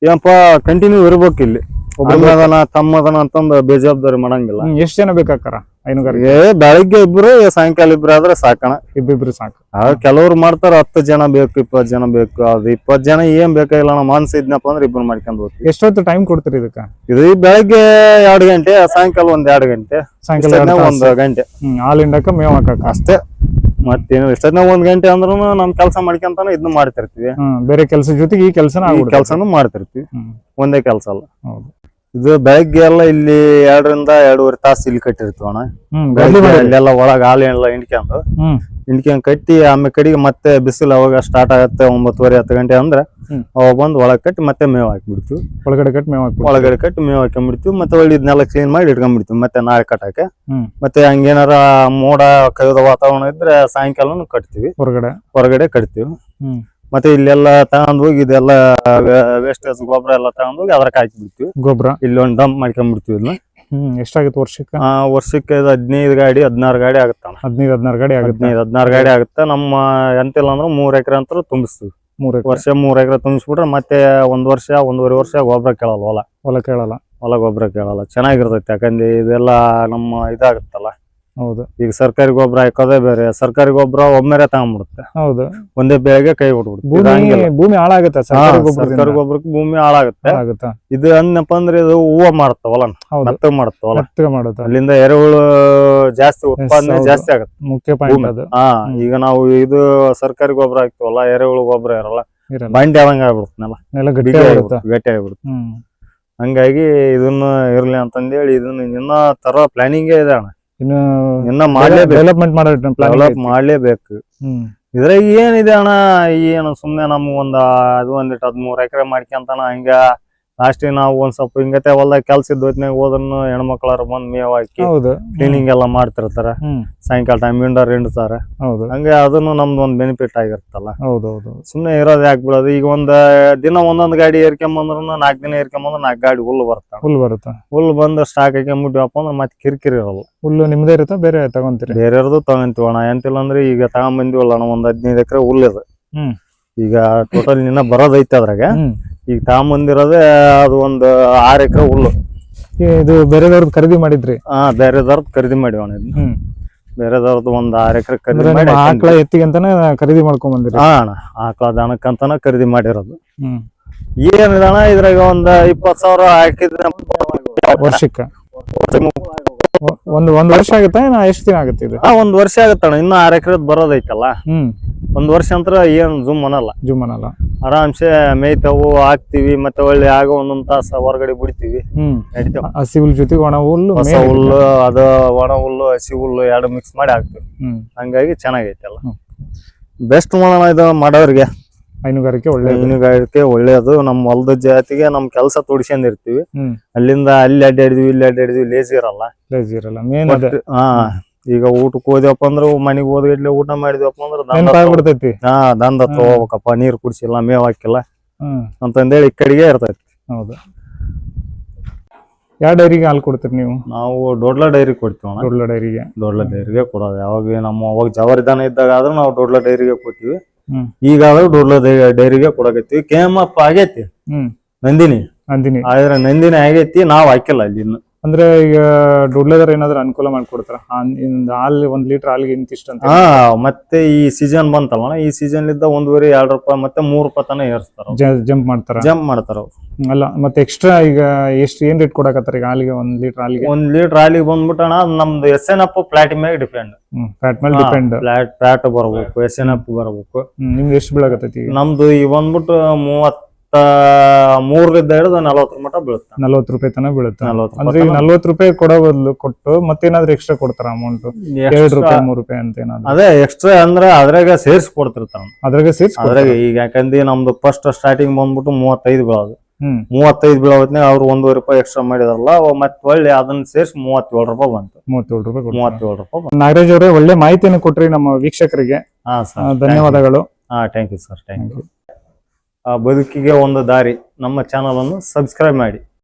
ಏನಪ್ಪಾ ಕಂಟಿನ್ಯೂ ಇರ್ಬೇಕು ಇಲ್ಲಿ. ಒಬ್ಬದನ ತಮ್ಮದನ ಅಂತಂದು ಬೇಜವಾಬ್ದಾರಿ ಮಾಡಂಗಿಲ್ಲ. ಎಷ್ಟ್ ಜನ ಬೇಕಾಕಾರ ಹೈನುಗಾರಿಕೆ? ಬೆಳಿಗ್ಗೆ 2 ಸಾಯಂಕಾಲ 2 ಆದ್ರೆ ಸಾಕಣ. ಇಬ್ಬಿಬ್ರು ಸಾಕು. ಕೆಲವ್ರು ಮಾಡ್ತಾರ 10 ಜನ ಬೇಕು 20 ಜನ ಬೇಕು. ಅದು 20 ಜನ ಏನ್ ಬೇಕಾಗಿಲ್ಲ. ನಾವು ಮನ್ಸ ಇದ್ನಪ್ಪ ಅಂದ್ರೆ 2 ಮಾಡ್ಕೊಂಡ್ ಹೋಗ್ತೀವಿ. ಎಷ್ಟೊತ್ತು ಟೈಮ್ ಕೊಡ್ತೀರಿ ಇದಕ್ಕ? ಇದು ಬೆಳಗ್ಗೆ 2 ಗಂಟೆ, ಸಾಯಂಕಾಲ ಒಂದ್ 2 ಗಂಟೆ, ಸಾಯಂಕಾಲ 1 ಗಂಟೆ. ಹಾಲು ಹಿಂಡಕ ಮೇವ್ ಹಾಕಕ ಅಷ್ಟೇ. ಮತ್ತೇನು ಇಷ್ಟೊತ್ತಿನ 1 ಗಂಟೆ ಅಂದ್ರೂ ನಮ್ ಕೆಲಸ ಮಾಡ್ಕೊಂತಾನೆ ಇದನ್ನ ಮಾಡ್ತಿರ್ತೀವಿ. ಬೇರೆ ಕೆಲಸ ಜೊತೆಗೆ ಈ ಕೆಲಸನೂ ಮಾಡ್ತಿರ್ತೀವಿ. ಒಂದೇ ಕೆಲಸ ಅಲ್ಲ. ಇದು ಬೆಳಗ್ಗೆ ಎಲ್ಲ ಇಲ್ಲಿ 2ರಿಂದ 2.5 ತಾಸು ಇಲ್ಲಿ ಕಟ್ಟಿರ್ತೀವಣ್ಣ. ಅಲ್ಲೆಲ್ಲ ಒಳಗ ಹಾಲು ಎಲ್ಲ ಹಿಂಡ್ಕೊಂಡು ಹಿಂಡ್ಕೊಂಡ್ ಕಟ್ಟಿ ಆಮೇಲೆ ಕಡೆಗೆ ಮತ್ತೆ ಬಿಸಿಲು ಅವಾಗ ಸ್ಟಾರ್ಟ್ ಆಗತ್ತೆ 9:30 10 ಗಂಟೆ ಅಂದ್ರೆ ಅವಾಗ ಬಂದು ಒಳಗ್ ಕಟ್ಟಿ ಮತ್ತೆ ಮೇವ್ ಹಾಕ್ಬಿಡ್ತೀವಿ. ಒಳಗಡೆ ಕಟ್ಟಿ ಮೇವ್ ಹಾಕ್ಬಿಡ್ತೀವಿ. ಒಳಗಡೆ ಕಟ್ಟಿ ಮೇವ್ ಹಾಕೊಂಡ್ಬಿಡ್ತೀವಿ. ಮತ್ತೆ ಒಳ್ಳೆ ಇದನ್ನೆಲ್ಲ ಕ್ಲೀನ್ ಮಾಡಿ ಇಟ್ಕೊಂಡ್ಬಿಡ್ತೀವಿ ಮತ್ತೆ ನಾಳೆ ಕಟ್ಟಾಕೆ. ಮತ್ತೆ ಹಂಗೇನಾರ ಮೋಡ ಕೈದ ವಾತಾವರಣ ಇದ್ರೆ ಸಾಯಂಕಾಲನು ಕಟ್ತೀವಿ, ಹೊರಗಡೆ ಕಟ್ತೀವಿ. ಮತ್ತೆ ಇಲ್ಲೆಲ್ಲ ತಗೊಂಡ್ ಹೋಗಿ ಇದೆಲ್ಲ ವೇಸ್ಟೇಜ್ ಗೊಬ್ಬರ ಎಲ್ಲ ತಗೊಂಡ್ ಹೋಗಿ ಅದ್ರಕ್ಕೆ ಹಾಕಿಬಿಡ್ತೀವಿ. ಗೊಬ್ಬರ ಇಲ್ಲಿ ಒಂದು ಡಂಪ್ ಮಾಡ್ಕೊಂಡ್ಬಿಡ್ತೀವಿ ಇದನ್ನ. ಎಷ್ಟಾಗುತ್ತೆ ವರ್ಷಕ್ಕೆ? ವರ್ಷಕ್ಕೆ 15 ಗಾಡಿ 16 ಗಾಡಿ ಆಗುತ್ತೆ. 15-16 ಗಾಡಿ ಆಗುತ್ತೆ. 16 ಗಾಡಿ ಆಗುತ್ತೆ. ನಮ್ಮ ಎಂತಿಲ್ಲ ಅಂದ್ರೆ 3 ಎಕರೆ ಅಂತ ತುಂಬಿಸ್ತೀವಿ. ವರ್ಷ 3 ಎಕರೆ ತುಂಬಿಸ್ಬಿಟ್ರೆ ಮತ್ತೆ 1 ವರ್ಷ 1.5 ವರ್ಷ ಗೊಬ್ಬರ ಕೇಳಲ್ಲ. ಹೊಲ ಗೊಬ್ಬರ ಕೇಳಲ್ಲ. ಚೆನ್ನಾಗಿರ್ತೈತಿ. ಯಾಕಂದ್ರೆ ಇದೆಲ್ಲ ನಮ್ಮ ಇದಾಗುತ್ತಲ್ಲ. ಹೌದು. ಈಗ ಸರ್ಕಾರಿ ಗೊಬ್ಬರ ಹಾಕೋದೇ ಬೇರೆ. ಸರ್ಕಾರಿ ಗೊಬ್ಬರ ಒಮ್ಮೆರೆ ತಗೊಂಡ್ಬಿಡುತ್ತೆ. ಹೌದು. ಒಂದೇ ಬೆಳೆಗೆ ಕೈ ಬಿಟ್ಬಿಡುತ್ತೆ. ಭೂಮಿ ಹಾಳಾಗುತ್ತೆ. ಸರ್ಕಾರಿ ಗೊಬ್ಬರಕ್ಕೆ ಭೂಮಿ ಹಾಳಾಗುತ್ತೆ. ಇದು ಅಂದಪ್ಪ ಅಂದ್ರೆ ಇದು ಹೂವ ಮಾಡ್ತಾವಲ್ಲ, ಮೆತ್ತಗ್ ಮಾಡ್ತಾವಲ್ಲ, ಅಲ್ಲಿಂದ ಎರೆಹುಳು ಜಾಸ್ತಿ ಉತ್ಪಾದನೆ ಜಾಸ್ತಿ ಆಗುತ್ತೆ. ಮುಖ್ಯ ಪಾಯಿಂಟ್ ಅದು. ಈಗ ನಾವು ಇದು ಸರ್ಕಾರಿ ಗೊಬ್ಬರ ಹಾಕ್ತಿವಲ್ಲ, ಎರೆಹುಳು ಗೊಬ್ಬರ ಇರಲ್ಲ, ಬಂಡಿ ಆದಂಗ ಆಗ್ಬಿಡುತ್ತೆ, ಗಟ್ಟಿ ಆಗ್ಬಿಡುತ್ತೆ. ಹಂಗಾಗಿ ಇದನ್ನ ಇರ್ಲಿ ಅಂತಂದೇಳಿ ಇದನ್ನ ಇನ್ನ ತರ ಪ್ಲಾನಿಂಗೇ ಇದೆ ಅಣ್ಣ. ಇನ್ನ ಡೆವಲಪ್ ಮಾಡ್ಲೇಬೇಕು. ಇದ್ರಾಗ ಏನಿದೆ ಅಣ್ಣ, ಏನು ಸುಮ್ನೆ ನಮ್ಗೆ ಅದು ಒಂದಿಟ್ಟು 13 ಎಕರೆ ಮಾಡ್ಕೊಂತಾನ ಹಂಗ ಲಾಸ್ಟ್ ನಾವು ಒಂದ್ ಸ್ವಲ್ಪ ಹಿಂಗತೆ ಹೊಲ್ದಾಗ ಕೆಲ್ಸ ಇದ್ದ ಹೊತ್ನಾಗ ಹೋದ್ರನು ಹೆಣ್ಮಕ್ಳಾರ ಬಂದ್ ಮೇವ್ ಹಾಕಿ ಕ್ಲೀನಿಂಗ್ ಎಲ್ಲ ಮಾಡ್ತಿರ್ತಾರ. ಸಾಯಂಕಾಲ ಟೈಮ್ ಹಿಂಡ್ತಾರೆ. ಹಂಗೆ ಅದನ್ನು ನಮ್ದು ಒಂದ್ ಬೆನಿಫಿಟ್ ಆಗಿರ್ತಲ್ಲ. ಸುಮ್ನೆ ಇರೋದ್ ಯಾಕೆ ಬಿಡೋದು. ಈಗ ದಿನ ಒಂದೊಂದ್ ಗಾಡಿ ಏರ್ಕೊಂಬಂದ್ರು 4 ದಿನ ಏರ್ಕೊಂಬಂದ್ರೆ 4 ಗಾಡಿ ಹುಲ್ಲು ಬರುತ್ತೆ. ಹುಲ್ಲು ಬಂದು ಸ್ಟಾಕ್ ಹಾಕೊಂಡ್ಬಿಟ್ಟಿವಪ್ಪ ಅಂದ್ರೆ ಮತ್ತೆ ಕಿರಿಕಿರಿ ಇರಲ್ಲ. ಹುಲ್ಲು ನಿಮ್ದೇ ಇರುತ್ತಾ, ಬೇರೆ ತಗೊಂತೀರಿ? ಬೇರೆಯವ್ರದ್ದು ತಗೊಂತೀವಣ್ಣ. ಎಂತಿಲ್ಲ ಅಂದ್ರೆ ಈಗ ತಗೊಂಬಂದಿವಲ್ಲ ಅಣ್ಣ, ಒಂದ್ 15 ಎಕರೆ ಹುಲ್ಲಿದೆ. ಈಗ ಟೋಟಲ್ ಇನ್ನ ಬರೋದೈತೆ ಅದ್ರಾಗ. ಈಗ ತಗೊಂಬಂದಿರೋದೇ ಅದು ಒಂದು 6 ಎಕರೆ ಹುಲ್ಲು. ಇದು ಬೇರೆದವ್ರದ್ದು ಖರೀದಿ ಮಾಡಿದ್ರಿ? ಬೇರೆದವ್ರದ್ದು ಖರೀದಿ ಮಾಡಿವಣ. ಬೇರೆದವ್ರದ್ದು ಒಂದ್ 6 ಎಕರೆ ಖರೀದಿ ಮಾಡಿ ಆಕಳ ಎತ್ತಿಗಂತಾನೆ ಖರೀದಿ ಮಾಡ್ಕೊಂಡ್ ಬಂದಿರಿ? ಅಣ್ಣ ಆಕಳ ದನಕ್ಕಂತಾನ ಖರೀದಿ ಮಾಡಿರೋದು. ಏನಿದಣ ಇದ್ರಾಗ ಒಂದ್ 20,000 ಹಾಕಿದ್ರೆ ವರ್ಷಕ್ಕೆ ಒಂದ್ ವರ್ಷ ಆಗುತ್ತಾ? ಎಷ್ಟು ದಿನ ಆಗುತ್ತೆ ಇದು? 1 ವರ್ಷ ಆಗತ್ತಣ್ಣ. ಇನ್ನು 6 ಎಕರೆ ಬರೋದೈತಲ್ಲ. 1 ವರ್ಷ ಅಂತ ಏನ್ ಜುಮ್ ಅನ್ನಲ್ಲ. ಆರಾಮ್ಸೆ ಮೇಯ್ತಾವು, ಹಾಕ್ತಿವಿ. ಮತ್ತೆ ಒಳ್ಳೆ ಆಗ 1 ತಾಸ ಹೊರಗಡೆ ಬಿಡ್ತೀವಿ. ಹಸಿ ಹುಲ್ ಜೊತೆಗೆ ಒಣ ಹುಲ್ಲು, ಅದು ಒಣ ಹುಲ್ಲು ಹಸಿ ಹುಲ್ಲು 2 ಮಿಕ್ಸ್ ಮಾಡಿ ಹಾಕ್ತಿವಿ. ಹಂಗಾಗಿ ಚೆನ್ನಾಗೈತಲ್ಲ. ಬೆಸ್ಟ್ ಮಾಡೋಣ ಇದು ಮಾಡೋರಿಗೆ. ಹೈನುಗಾರಿಕೆ ಒಳ್ಳೇದು. ನಮ್ಮ ಹೊಲದ ಜಾತಿಗೆ ನಮ್ ಕೆಲಸ ತೋಡ್ಸ್ಕೊಂಡಿರ್ತೀವಿ. ಅಲ್ಲಿಂದ ಅಲ್ಲಿ ಅಡ್ಡಾಡಿದ್ವಿ ಲೇಜಿ ಇರಲ್ಲ. ಈಗ ಊಟಕ್ಕೆ ಹೋದ್ವಪ್ಪ ಅಂದ್ರೆ ಮನೆಗ್ ಹೋದ್ಗಟ್ಲೆ ಊಟ ಮಾಡಿದ್ವಪ್ಪ ಅಂದ್ರೆ ದಂದ ತಗೋಬೇಕಪ್ಪ, ನೀರ್ ಕುಡ್ಸಿಲ್ಲ, ಮೇವ್ ಹಾಕಿಲ್ಲ ಅಂತಂದೇಳಿ ಈ ಕಡೆಗೆ ಇರ್ತೈತಿ. ಹೌದು. ಯಾವ ಡೈರಿಗೆ ಹಾಲು ಕೊಡ್ತೀರಿ ನೀವು? ನಾವು ಡೊಡ್ಲ ಡೈರಿ ಕೊಡ್ತೀವಿ. ಡೊಡ್ಲ ಡೈರಿಗೆ ಕೊಡೋದು. ಯಾವಾಗ ಅವಾಗ ಜವಾರಿ ದನ ಇದ್ದಾಗ ಆದ್ರೂ ನಾವು ಡೊಡ್ಲ ಡೈರಿಗೆ ಕೊಡ್ತೀವಿ. ಈಗಾದ್ರೂ ಡೊಡ್ಲ ಡೈರಿಗೆ ಕೊಡಕತ್ತೀವಿ. KMF ಆಗೈತಿ ನಂದಿನಿ ಆದ್ರೆ ನಂದಿನಿ ಆಗೈತಿ, ನಾವ್ ಹಾಕಿಲ್ಲ ಅಲ್ಲಿ ಇನ್ನು. ಅಂದ್ರೆ ಈಗ ಡೊಡ್ಲದರ ಏನಾದ್ರು ಅನುಕೂಲ ಮಾಡ್ಕೊಡ್ತಾರ? ಹಾಲು 1 ಲೀಟರ್ ಹಾಲಿಗೆ ಇಂತಿಷ್ಟ ಅಂತ? ಮತ್ತೆ ಈ ಸೀಸನ್ ಬಂತಲ್ಲ, ಈ ಸೀಸನ್ ಇದ್ದ 1.5 2 ರೂಪಾಯಿ ಮತ್ತೆ 3 ರೂಪಾಯಿ ತನ ಏರ್ಸ್ತಾರ. ಜಂಪ್ ಮಾಡ್ತಾರ ಅವ್ರು. ಅಲ್ಲ ಮತ್ತೆ ಎಕ್ಸ್ಟ್ರಾ ಈಗ ಏನ್ ರೇಟ್ ಕೊಡಕತ್ತಾರ ಈಗ ಹಾಲಿಗೆ? 1 ಲೀಟರ್ ಹಾಲಿಗೆ 1 ಲೀಟರ್ ಹಾಲಿಗೆ ಬಂದ್ಬಿಟ್ಟಣ ನಮ್ದು SNF ಪ್ಲಾಟ್ ಮೇಲೆ ಡಿಪೆಂಡ್. ಪ್ಲಾಟ್ ಬರ್ಬೇಕು, SNF ಬರ್ಬೇಕು. ನಿಮ್ದು ಎಷ್ಟು ಬೀಳಕತ್ತೈತಿ? ನಮ್ದು ಈ ಬಂದ್ಬಿಟ್ಟು 33ರಿಂದ ಹಿಡಿದು 40 ಮಟ ಬೀಳುತ್ತೆ. 40 ರೂಪಾಯಿ ತನ ಬೀಳುತ್ತೆ. ಅಂದ್ರೆ ಈಗ 40 ರೂಪಾಯಿ ಕೊಡೋ ಬದಲು ಕೊಟ್ಟು ಮತ್ತೇನಾದ್ರು ಎಕ್ಸ್ಟ್ರಾ ಕೊಡ್ತಾರ ಅಮೌಂಟ್? 2 ರೂಪಾಯಿ 3 ರೂಪಾಯಿ ಅಂತ ಏನಾದ್ರು? ಅದೇ ಎಕ್ಸ್ಟ್ರಾ ಅಂದ್ರೆ ಅದ್ರಾಗ ಸೇರ್ಸಿ ಕೊಡ್ತಿರ್ತಾವ. ಅದ್ರಾಗ ಈಗ ಯಾಕಂದ್ರೆ ನಮ್ದು ಫಸ್ಟ್ ಸ್ಟಾರ್ಟಿಂಗ್ ಬಂದ್ಬಿಟ್ಟು 35 ಬೀಳೋದು. 35 ಬೀಳೋತ್ನಾಗ ಅವ್ರು 1.5 ರೂಪಾಯಿ ಎಕ್ಸ್ಟ್ರಾ ಮಾಡಿದಾರಲ್ಲ, ಮತ್ತೆ ಒಳ್ಳೆ ಅದನ್ನ ಸೇರಿಸಿ 37 ರೂಪಾಯಿ ಬಂತು. 37 ರೂಪಾಯಿ. ನಾಗರಾಜ್ ಅವರೇ, ಒಳ್ಳೆ ಮಾಹಿತಿಯನ್ನು ಕೊಟ್ರಿ ನಮ್ಮ ವೀಕ್ಷಕರಿಗೆ. ಧನ್ಯವಾದಗಳು. Thank you sir. Thank you. ಬದುಕಿಗೆ ಒಂದು ದಾರಿ ನಮ್ಮ ಚಾನಲ್ ಅನ್ನು ಸಬ್ಸ್ಕ್ರೈಬ್ ಮಾಡಿ.